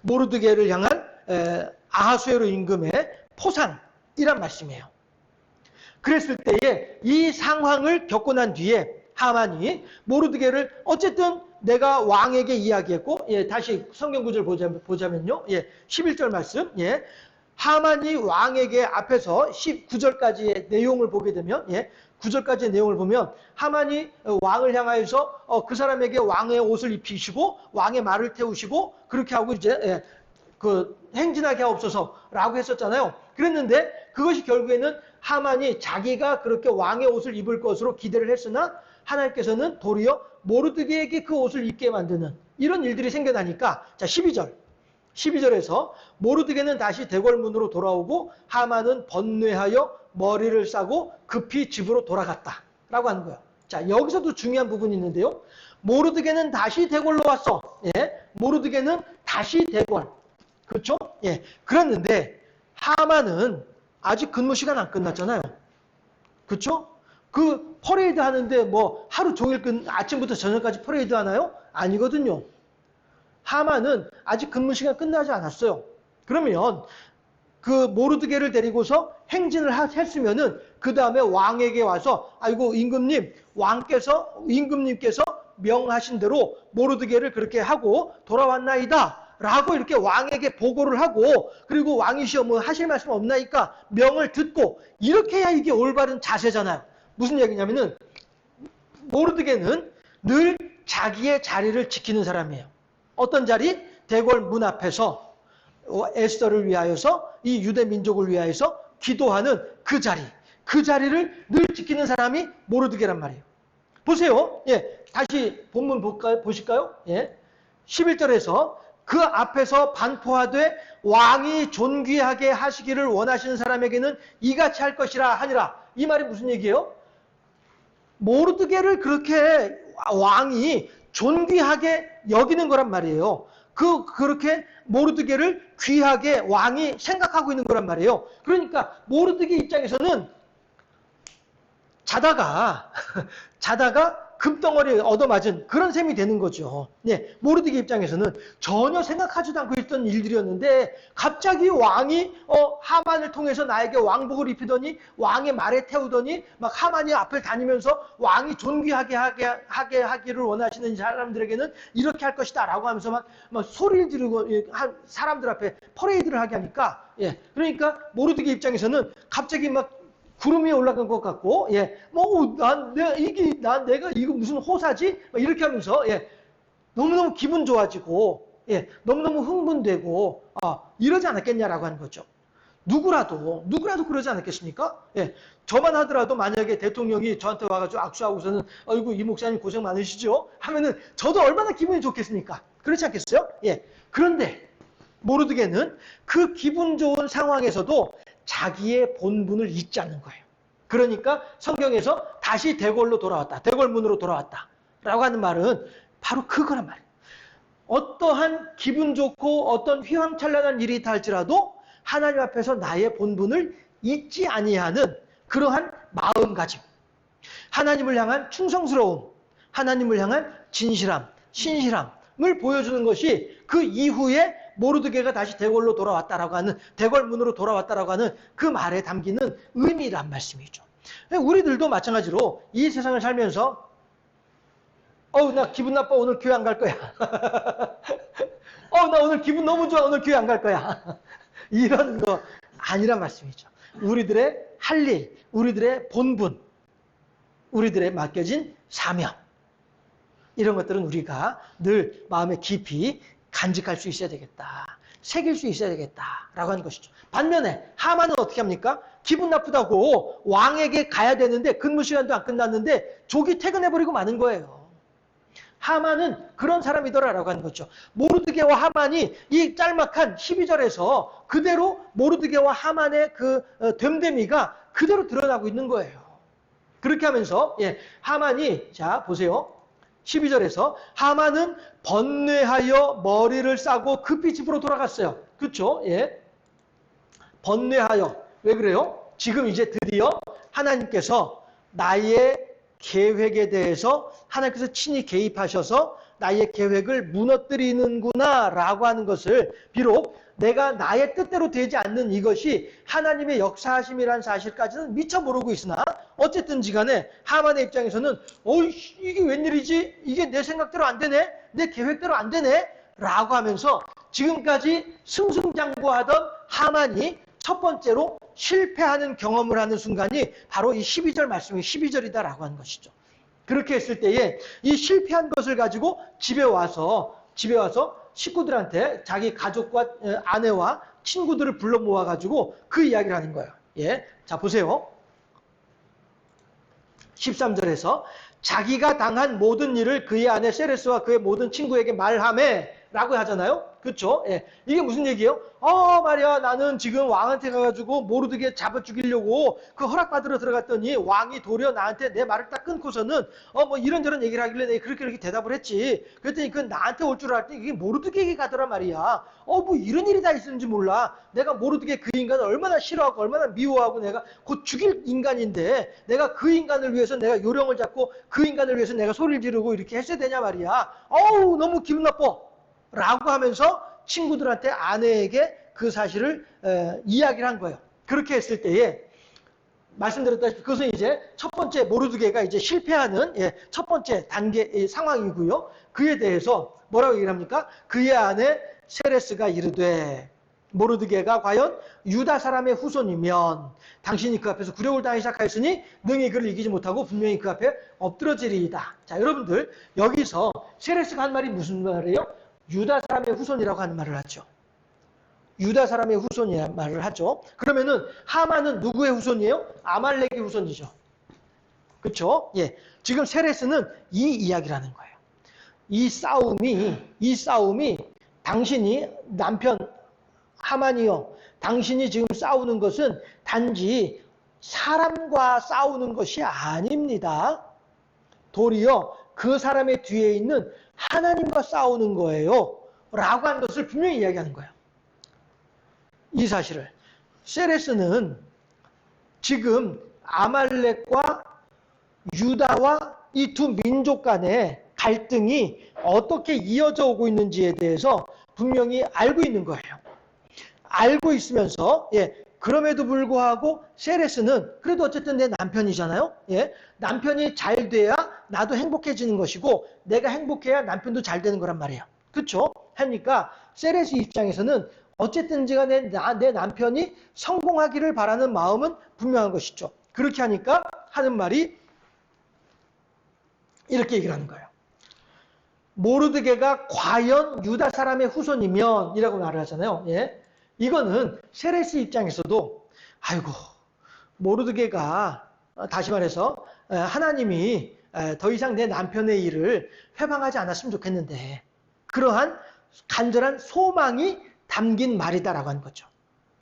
모르드게를 향한 아하수에로 임금의 포상이란 말씀이에요. 그랬을 때에 이 상황을 겪고 난 뒤에 하만이 모르드게를 어쨌든 내가 왕에게 이야기했고, 다시 성경 구절 보자면요. 11절 말씀. 하만이 왕에게 앞에서 19절까지의 내용을 보게 되면 9절까지의 내용을 보면 하만이 왕을 향하여서 그 사람에게 왕의 옷을 입히시고 왕의 말을 태우시고 그렇게 하고 이제 그 행진하게 하옵소서라고 했었잖아요. 그랬는데 그것이 결국에는 하만이 자기가 그렇게 왕의 옷을 입을 것으로 기대를 했으나 하나님께서는 도리어 모르드게에게 그 옷을 입게 만드는 이런 일들이 생겨나니까 자 12절에서 모르드게는 다시 대궐문으로 돌아오고 하만은 번뇌하여 머리를 싸고 급히 집으로 돌아갔다 라고 하는 거예요. 자 여기서도 중요한 부분이 있는데요. 모르드게는 다시 대궐로 왔어. 모르드게는 다시 대궐. 그렇죠? 그랬는데 하만은 아직 근무 시간 안 끝났잖아요. 그렇죠? 그 퍼레이드 하는데 뭐 하루 종일 아침부터 저녁까지 퍼레이드 하나요? 아니거든요. 하만은 아직 근무 시간 끝나지 않았어요. 그러면 그 모르드게를 데리고서 행진을 했으면은 그 다음에 왕에게 와서 아이고 임금님께서 명하신 대로 모르드게를 그렇게 하고 돌아왔나이다 라고 이렇게 왕에게 보고를 하고 그리고 왕이시여 뭐 하실 말씀 없나이까 명을 듣고 이렇게 해야 이게 올바른 자세잖아요. 무슨 얘기냐면은 모르드게는 늘 자기의 자리를 지키는 사람이에요. 어떤 자리? 대궐 문 앞에서 에스더를 위하여서 이 유대 민족을 위하여서 기도하는 그 자리. 그 자리를 늘 지키는 사람이 모르드게란 말이에요. 보세요. 예, 다시 본문 보실까요? 예. 11절에서 그 앞에서 반포하되 왕이 존귀하게 하시기를 원하시는 사람에게는 이같이 할 것이라 하니라. 이 말이 무슨 얘기예요? 모르드게를 그렇게 왕이 존귀하게 여기는 거란 말이에요. 그렇게 모르드게를 귀하게 왕이 생각하고 있는 거란 말이에요. 그러니까 모르드게 입장에서는 자다가 금덩어리에 얻어맞은 그런 셈이 되는 거죠. 네, 모르드게 입장에서는 전혀 생각하지도 않고 있던 일들이었는데 갑자기 왕이 하만을 통해서 나에게 왕복을 입히더니 왕의 말에 태우더니 막 하만이 앞을 다니면서 왕이 존귀하게 하기를 원하시는 사람들에게는 이렇게 할 것이다 라고 하면서 막 소리를 지르고 사람들 앞에 퍼레이드를 하게 하니까 예, 그러니까 모르드게 입장에서는 갑자기 막 구름 위에 올라간 것 같고, 예, 내가 이거 무슨 호사지? 이렇게 하면서, 예, 너무너무 기분 좋아지고, 예, 너무너무 흥분되고, 이러지 않았겠냐라고 하는 거죠. 누구라도 그러지 않았겠습니까? 예, 저만 하더라도 만약에 대통령이 저한테 와가지고 악수하고서는, 아이고, 이 목사님 고생 많으시죠? 하면은 저도 얼마나 기분이 좋겠습니까? 그렇지 않겠어요? 예, 그런데, 모르드게는 그 기분 좋은 상황에서도 자기의 본분을 잊지 않는 거예요. 그러니까 성경에서 다시 대궐로 돌아왔다. 대궐문으로 돌아왔다. 라고 하는 말은 바로 그거란 말이에요. 어떠한 기분 좋고 어떤 휘황찬란한 일이 있다 할지라도 하나님 앞에서 나의 본분을 잊지 아니하는 그러한 마음가짐. 하나님을 향한 충성스러움. 하나님을 향한 진실함, 신실함을 보여주는 것이 그 이후에 모르드게가 다시 대궐로 돌아왔다라고 하는 대궐문으로 돌아왔다라고 하는 그 말에 담기는 의미란 말씀이죠. 우리들도 마찬가지로 이 세상을 살면서 나 기분 나빠 오늘 교회 안 갈 거야. 나 오늘 기분 너무 좋아 오늘 교회 안 갈 거야. 이런 거 아니란 말씀이죠. 우리들의 할 일, 우리들의 본분, 우리들의 맡겨진 사명 이런 것들은 우리가 늘 마음에 깊이 간직할 수 있어야 되겠다. 새길 수 있어야 되겠다라고 하는 것이죠. 반면에 하만은 어떻게 합니까? 기분 나쁘다고 왕에게 가야 되는데 근무 시간도 안 끝났는데 조기 퇴근해버리고 마는 거예요. 하만은 그런 사람이더라라고 하는 거죠. 모르드게와 하만이 이 짤막한 12절에서 그대로 모르드게와 하만의 그 됨됨이가 그대로 드러나고 있는 거예요. 그렇게 하면서 하만이 자 보세요. 12절에서 하만은 번뇌하여 머리를 싸고 급히 집으로 돌아갔어요. 그렇죠? 예. 번뇌하여. 왜 그래요? 지금 이제 드디어 하나님께서 나의 계획에 대해서 하나님께서 친히 개입하셔서 나의 계획을 무너뜨리는구나 라고 하는 것을 비록 내가 나의 뜻대로 되지 않는 이것이 하나님의 역사하심이라는 사실까지는 미처 모르고 있으나 어쨌든지 간에 하만의 입장에서는 이게 웬일이지? 이게 내 생각대로 안 되네? 내 계획대로 안 되네? 라고 하면서 지금까지 승승장구하던 하만이 첫 번째로 실패하는 경험을 하는 순간이 바로 이 12절 말씀이 12절이다라고 하는 것이죠. 그렇게 했을 때에 이 실패한 것을 가지고 집에 와서 식구들한테 자기 가족과 아내와 친구들을 불러 모아가지고 그 이야기를 하는 거예요. 예. 자, 보세요. 13절에서 자기가 당한 모든 일을 그의 아내 세레스와 그의 모든 친구에게 말하매 라고 하잖아요. 그렇죠? 예. 이게 무슨 얘기예요? 말이야 나는 지금 왕한테 가가지고 모르드게 잡아 죽이려고 그 허락받으러 들어갔더니 왕이 도리어 나한테 내 말을 딱 끊고서는 뭐 이런저런 얘기를 하길래 내가 그렇게 대답을 했지. 그랬더니 그 나한테 올 줄 알았더니 이게 모르드게에게 가더란 말이야. 뭐 이런 일이 다 있었는지 몰라. 내가 모르드게 그 인간을 얼마나 싫어하고 얼마나 미워하고 내가 곧 죽일 인간인데 내가 그 인간을 위해서 내가 요령을 잡고 그 인간을 위해서 내가 소리를 지르고 이렇게 했어야 되냐 말이야. 너무 기분 나빠. 라고 하면서 친구들한테 아내에게 그 사실을 이야기를 한 거예요. 그렇게 했을 때에 말씀드렸다시피 그것은 이제 첫 번째 모르드게가 이제 실패하는 첫 번째 단계 상황이고요. 그에 대해서 뭐라고 얘기를 합니까? 그의 아내 세레스가 이르되 모르드게가 과연 유다 사람의 후손이면 당신이 그 앞에서 굴욕을 당하기 시작하였으니 능히 그를 이기지 못하고 분명히 그 앞에 엎드러지리이다. 자, 여러분들 여기서 세레스가 한 말이 무슨 말이에요? 유다 사람의 후손이라고 하는 말을 하죠. 유다 사람의 후손이라는 말을 하죠. 그러면은 하만은 누구의 후손이에요? 아말렉의 후손이죠. 그렇죠? 예. 지금 세레스는 이 이야기라는 거예요. 이 싸움이 당신이 남편 하만이요. 당신이 지금 싸우는 것은 단지 사람과 싸우는 것이 아닙니다. 도리어 그 사람의 뒤에 있는 하나님과 싸우는 거예요. 라고 하는 것을 분명히 이야기하는 거예요. 이 사실을. 세레스는 지금 아말렉과 유다와 이 두 민족 간의 갈등이 어떻게 이어져 오고 있는지에 대해서 분명히 알고 있는 거예요. 알고 있으면서 그럼에도 불구하고 세레스는 그래도 어쨌든 내 남편이잖아요. 남편이 잘 돼야 나도 행복해지는 것이고 내가 행복해야 남편도 잘 되는 거란 말이에요. 그렇죠? 하니까 세레스 입장에서는 어쨌든지 간에 내 남편이 성공하기를 바라는 마음은 분명한 것이죠. 그렇게 하니까 하는 말이 이렇게 얘기를 하는 거예요. 모르드게가 과연 유다 사람의 후손이면 이라고 말을 하잖아요. 이거는 세레스 입장에서도 아이고 모르드게가 다시 말해서 하나님이 더 이상 내 남편의 일을 회방하지 않았으면 좋겠는데 그러한 간절한 소망이 담긴 말이다라고 하는 거죠.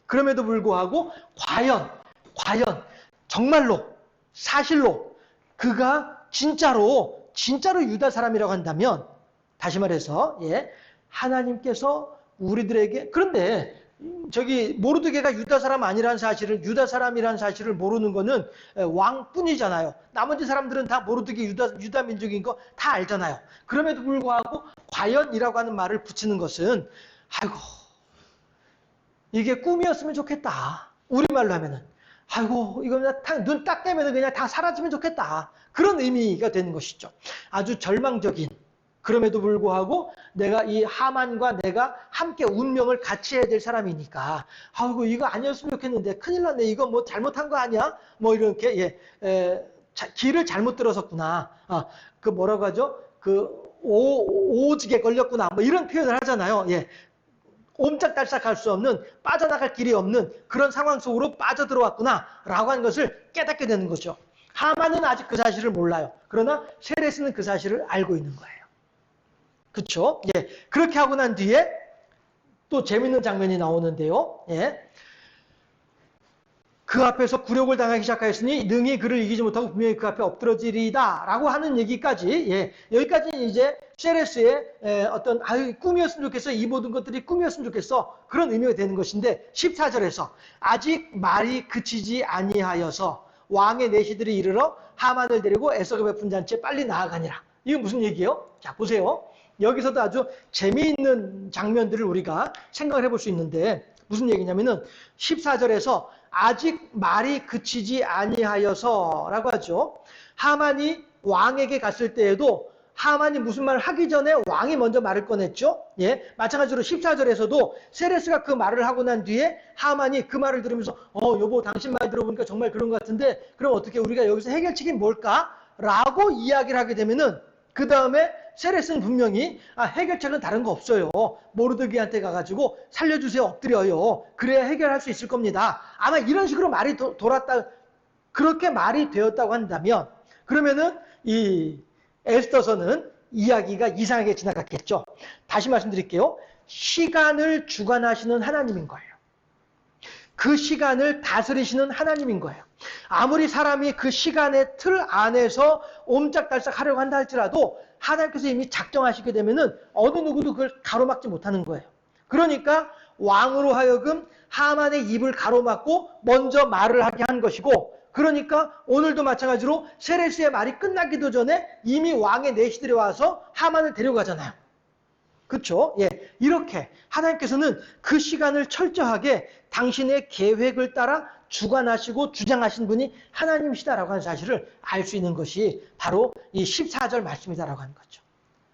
그럼에도 불구하고 과연 정말로 사실로 그가 진짜로 유다 사람이라고 한다면 다시 말해서 하나님께서 우리들에게 그런데 저기 모르드게가 유다 사람 아니라는 사실을 유다 사람이라는 사실을 모르는 거는 왕뿐이잖아요. 나머지 사람들은 다 모르드게 유다 민족인 거 다 알잖아요. 그럼에도 불구하고 과연이라고 하는 말을 붙이는 것은 아이고 이게 꿈이었으면 좋겠다. 우리말로 하면은 아이고 이거 눈 딱 떼면 그냥 다 사라지면 좋겠다. 그런 의미가 되는 것이죠. 아주 절망적인 그럼에도 불구하고 내가 이 하만과 내가 함께 운명을 같이 해야 될 사람이니까 아이고 이거 아니었으면 좋겠는데 큰일 났네. 이거 뭐 잘못한 거 아니야? 뭐 이렇게 길을 잘못 들어섰구나. 그 뭐라고 하죠? 그 오직에 걸렸구나. 뭐 이런 표현을 하잖아요. 옴짝달싹할 수 없는 빠져나갈 길이 없는 그런 상황 속으로 빠져들어왔구나 라고 하는 것을 깨닫게 되는 거죠. 하만은 아직 그 사실을 몰라요. 그러나 세레스는 그 사실을 알고 있는 거예요. 그렇죠? 그렇게 하고 난 뒤에 또 재밌는 장면이 나오는데요. 그 앞에서 굴욕을 당하기 시작하였으니 능히 그를 이기지 못하고 분명히 그 앞에 엎드러지리다 라고 하는 얘기까지 여기까지는 이제 세레스의 어떤 꿈이었으면 좋겠어. 이 모든 것들이 꿈이었으면 좋겠어. 그런 의미가 되는 것인데 14절에서 아직 말이 그치지 아니하여서 왕의 내시들이 이르러 하만을 데리고 애석을 베푼 잔치에 빨리 나아가니라. 이건 무슨 얘기예요? 자 보세요. 여기서도 아주 재미있는 장면들을 우리가 생각을 해볼 수 있는데 무슨 얘기냐면은 14절에서 아직 말이 그치지 아니하여서 라고 하죠. 하만이 왕에게 갔을 때에도 하만이 무슨 말을 하기 전에 왕이 먼저 말을 꺼냈죠. 마찬가지로 14절에서도 세레스가 그 말을 하고 난 뒤에 하만이 그 말을 들으면서 여보 당신 말 들어보니까 정말 그런 것 같은데 그럼 어떻게 우리가 여기서 해결책이 뭘까? 라고 이야기를 하게 되면은 그 다음에 세레스는 분명히 해결책은 다른 거 없어요. 모르드게한테 가가지고 살려주세요. 엎드려요. 그래야 해결할 수 있을 겁니다. 아마 이런 식으로 말이 돌았다. 그렇게 말이 되었다고 한다면 그러면은 이 에스더서는 이야기가 이상하게 지나갔겠죠. 다시 말씀드릴게요. 시간을 주관하시는 하나님인 거예요. 그 시간을 다스리시는 하나님인 거예요. 아무리 사람이 그 시간의 틀 안에서 옴짝달싹 하려고 한다 할지라도 하나님께서 이미 작정하시게 되면은 어느 누구도 그걸 가로막지 못하는 거예요. 그러니까 왕으로 하여금 하만의 입을 가로막고 먼저 말을 하게 한 것이고 그러니까 오늘도 마찬가지로 세레스의 말이 끝나기도 전에 이미 왕의 내시들이 와서 하만을 데려가잖아요. 그렇죠? 이렇게 하나님께서는 그 시간을 철저하게 당신의 계획을 따라 주관하시고 주장하신 분이 하나님이시다라고 하는 사실을 알 수 있는 것이 바로 이 14절 말씀이다라고 하는 거죠.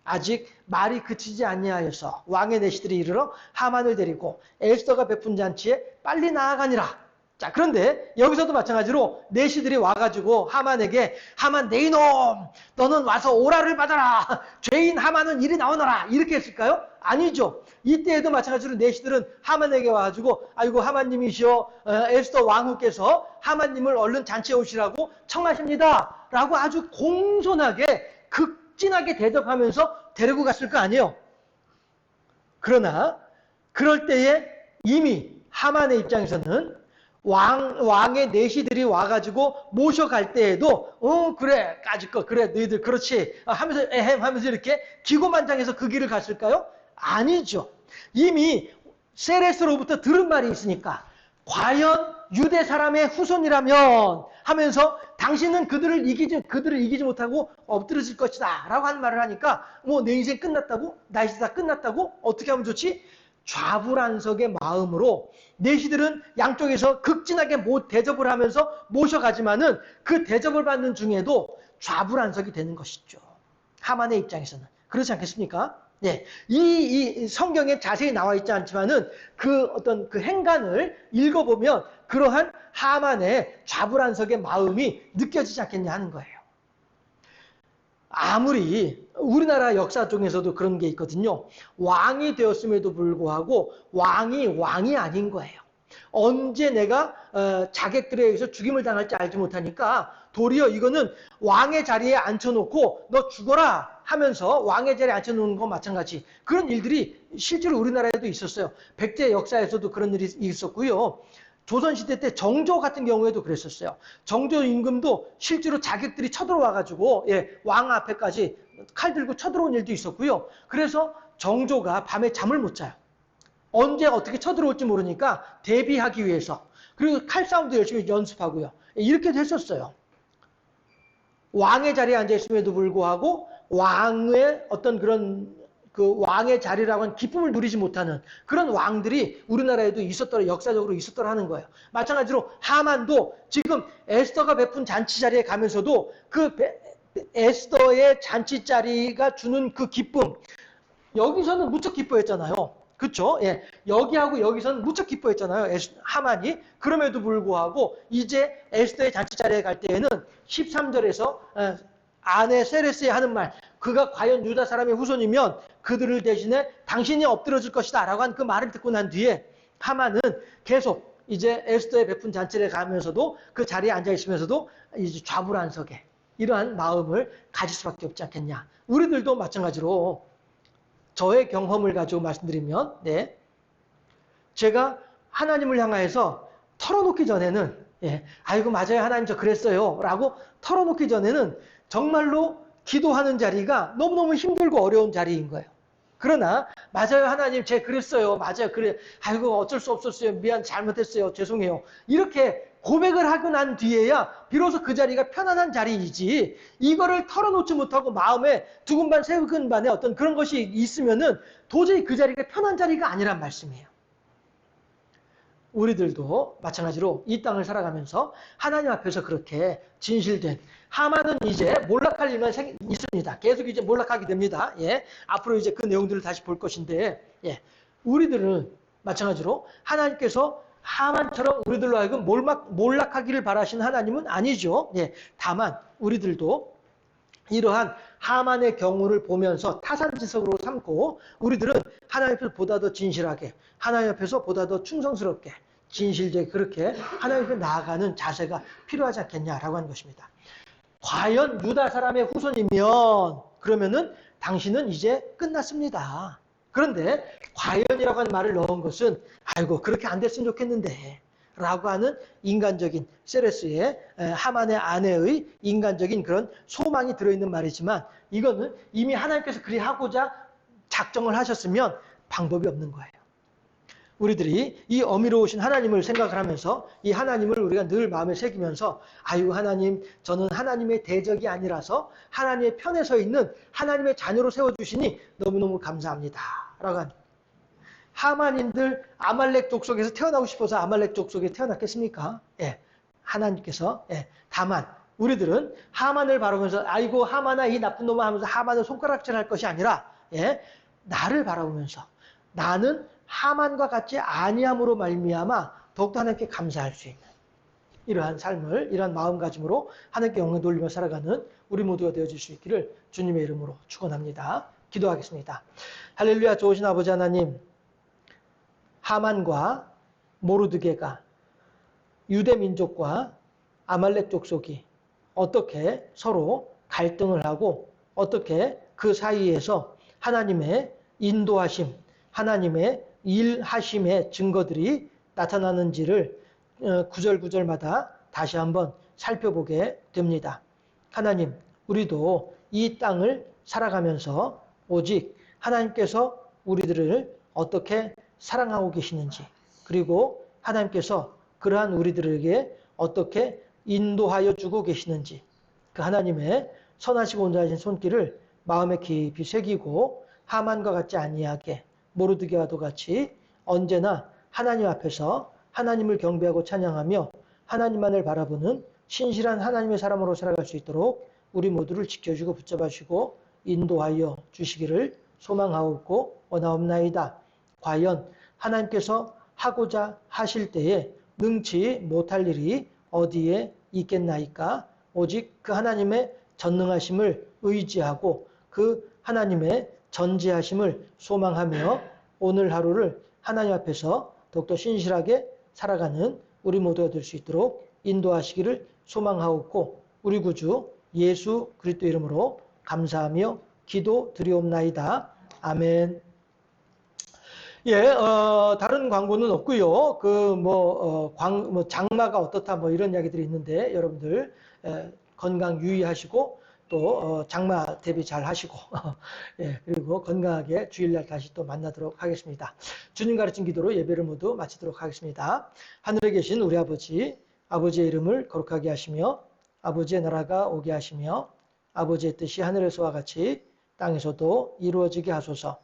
아직 말이 그치지 아니하여서 왕의 내시들이 이르러 하만을 데리고 에스더가 베푼 잔치에 빨리 나아가니라. 자, 그런데 여기서도 마찬가지로 내시들이 와가지고 하만에게 하만 내 이놈 너는 와서 오라를 받아라. 죄인 하만은 이리 나오너라. 이렇게 했을까요? 아니죠. 이때에도 마찬가지로 내시들은 하만에게 와가지고 아이고 하만님이시여 에스더 왕후께서 하만님을 얼른 잔치에 오시라고 청하십니다. 라고 아주 공손하게 극진하게 대접하면서 데리고 갔을 거 아니에요. 그러나 그럴 때에 이미 하만의 입장에서는 왕의 내시들이 와가지고 모셔갈 때에도 그래 까짓 거 그래 너희들 그렇지 하면서 에헴 하면서 이렇게 기고만장해서 그 길을 갔을까요? 아니죠. 이미 세레스로부터 들은 말이 있으니까 과연 유대 사람의 후손이라면 하면서 당신은 그들을 이기지 못하고 엎드러질 것이다 라고 하는 말을 하니까 뭐 내 인생 끝났다고? 나 이제 다 끝났다고? 어떻게 하면 좋지? 좌불안석의 마음으로 내시들은 양쪽에서 극진하게 대접을 하면서 모셔가지만은 그 대접을 받는 중에도 좌불안석이 되는 것이죠. 하만의 입장에서는. 그렇지 않겠습니까? 네. 이 성경에 자세히 나와 있지 않지만은 그 어떤 그 행간을 읽어보면 그러한 하만의 좌불안석의 마음이 느껴지지 않겠냐 하는 거예요. 아무리 우리나라 역사 중에서도 그런 게 있거든요. 왕이 되었음에도 불구하고 왕이 아닌 거예요. 언제 내가 자객들에 의해서 죽임을 당할지 알지 못하니까 도리어 이거는 왕의 자리에 앉혀놓고 너 죽어라 하면서 왕의 자리에 앉혀놓는 건 마찬가지. 그런 일들이 실제로 우리나라에도 있었어요. 백제 역사에서도 그런 일이 있었고요. 조선시대 때 정조 같은 경우에도 그랬었어요. 정조 임금도 실제로 자객들이 쳐들어와가지고 왕 앞에까지 칼 들고 쳐들어온 일도 있었고요. 그래서 정조가 밤에 잠을 못 자요. 언제 어떻게 쳐들어올지 모르니까 대비하기 위해서. 그리고 칼싸움도 열심히 연습하고요. 이렇게도 했었어요. 왕의 자리에 앉아있음에도 불구하고 왕의 어떤 그런 그 왕의 자리라고 하는 기쁨을 누리지 못하는 그런 왕들이 우리나라에도 있었더라, 역사적으로 있었더라 하는 거예요. 마찬가지로 하만도 지금 에스더가 베푼 잔치 자리에 가면서도 그 에스더의 잔치 자리가 주는 그 기쁨, 여기서는 무척 기뻐했잖아요. 그렇죠? 예. 여기하고 여기서는 무척 기뻐했잖아요. 하만이. 그럼에도 불구하고 이제 에스더의 잔치 자리에 갈 때에는 13절에서 아내 세레스에 하는 말, 그가 과연 유다 사람의 후손이면 그들을 대신에 당신이 엎드러질 것이다 라고 한 그 말을 듣고 난 뒤에 하만은 계속 이제 에스더의 베푼 잔치를 가면서도 그 자리에 앉아 있으면서도 이제 좌불안석에 이러한 마음을 가질 수밖에 없지 않겠냐. 우리들도 마찬가지로 저의 경험을 가지고 말씀드리면, 제가 하나님을 향하여서 털어놓기 전에는, 아이고 맞아요 하나님 저 그랬어요 라고 털어놓기 전에는 정말로 기도하는 자리가 너무너무 힘들고 어려운 자리인 거예요. 그러나 맞아요 하나님 제 그랬어요. 맞아요 그래. 아이고 어쩔 수 없었어요. 미안 잘못했어요. 죄송해요. 이렇게 고백을 하고 난 뒤에야 비로소 그 자리가 편안한 자리이지 이거를 털어놓지 못하고 마음에 두근반 세근반에 어떤 그런 것이 있으면은 도저히 그 자리가 편한 자리가 아니란 말씀이에요. 우리들도 마찬가지로 이 땅을 살아가면서 하나님 앞에서 그렇게 진실된 하만은 이제 몰락할 일만 있습니다. 계속 이제 몰락하게 됩니다. 앞으로 이제 그 내용들을 다시 볼 것인데, 우리들은 마찬가지로 하나님께서 하만처럼 우리들로 하여금 몰락하기를 바라시는 하나님은 아니죠. 다만 우리들도 이러한 하만의 경우를 보면서 타산지석으로 삼고 우리들은 하나님 앞에서 보다 더 진실하게 하나님 앞에서 보다 더 충성스럽게 진실되게 그렇게 하나님 앞에 나아가는 자세가 필요하지 않겠냐라고 하는 것입니다. 과연 유다 사람의 후손이면 그러면은 당신은 이제 끝났습니다. 그런데 과연이라고 하는 말을 넣은 것은 아이고 그렇게 안 됐으면 좋겠는데 라고 하는 인간적인 세레스의 하만의 아내의 인간적인 그런 소망이 들어있는 말이지만 이거는 이미 하나님께서 그리 하고자 작정을 하셨으면 방법이 없는 거예요. 우리들이 이 어미로우신 하나님을 생각을 하면서 이 하나님을 우리가 늘 마음에 새기면서 아유 하나님 저는 하나님의 대적이 아니라서 하나님의 편에 서 있는 하나님의 자녀로 세워주시니 너무너무 감사합니다. 라고 한 하만인들 아말렉 족속에서 태어나고 싶어서 아말렉 족속에 태어났겠습니까? 하나님께서 다만 우리들은 하만을 바라보면서 아이고 하만아 이 나쁜 놈아 하면서 하만을 손가락질할 것이 아니라 예, 나를 바라보면서 나는 하만과 같이 아니함으로 말미암아 더욱더 하나님께 감사할 수 있는 이러한 삶을 이러한 마음가짐으로 하나님께 영광 돌리며 살아가는 우리 모두가 되어질 수 있기를 주님의 이름으로 축원합니다. 기도하겠습니다. 할렐루야. 좋으신 아버지 하나님, 하만과 모르드게가 유대 민족과 아말렉 족속이 어떻게 서로 갈등을 하고 어떻게 그 사이에서 하나님의 인도하심, 하나님의 일하심의 증거들이 나타나는지를 구절구절마다 다시 한번 살펴보게 됩니다. 하나님, 우리도 이 땅을 살아가면서 오직 하나님께서 우리들을 어떻게 사랑하고 계시는지, 그리고 하나님께서 그러한 우리들에게 어떻게 인도하여 주고 계시는지, 그 하나님의 선하시고 온전하신 손길을 마음에 깊이 새기고 하만과 같지 아니하게 모르드게와도 같이 언제나 하나님 앞에서 하나님을 경배하고 찬양하며 하나님만을 바라보는 신실한 하나님의 사람으로 살아갈 수 있도록 우리 모두를 지켜주고 붙잡아주시고 인도하여 주시기를 소망하옵고 원하옵나이다. 과연 하나님께서 하고자 하실 때에 능치 못할 일이 어디에 있겠나이까? 오직 그 하나님의 전능하심을 의지하고 그 하나님의 전지하심을 소망하며 오늘 하루를 하나님 앞에서 더욱더 신실하게 살아가는 우리 모두가 될 수 있도록 인도하시기를 소망하옵고 우리 구주 예수 그리스도 이름으로 감사하며 기도 드리옵나이다. 아멘. 예, 다른 광고는 없고요. 장마가 어떻다 뭐 이런 이야기들이 있는데 여러분들 건강 유의하시고 또 장마 대비 잘 하시고 예, 그리고 건강하게 주일날 다시 또 만나도록 하겠습니다. 주님 가르친 기도로 예배를 모두 마치도록 하겠습니다. 하늘에 계신 우리 아버지, 아버지의 이름을 거룩하게 하시며 아버지의 나라가 오게 하시며 아버지의 뜻이 하늘에서와 같이 땅에서도 이루어지게 하소서.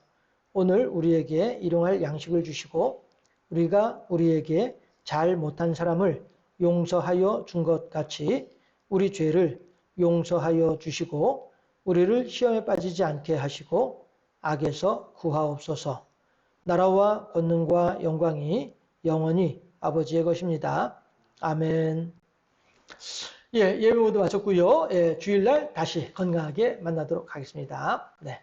오늘 우리에게 일용할 양식을 주시고 우리가 우리에게 잘 못한 사람을 용서하여 준 것 같이 우리 죄를 용서하여 주시고 우리를 시험에 빠지지 않게 하시고 악에서 구하옵소서. 나라와 권능과 영광이 영원히 아버지의 것입니다. 아멘. 예, 예배 모두 마쳤고요. 예, 주일날 다시 건강하게 만나도록 하겠습니다. 네.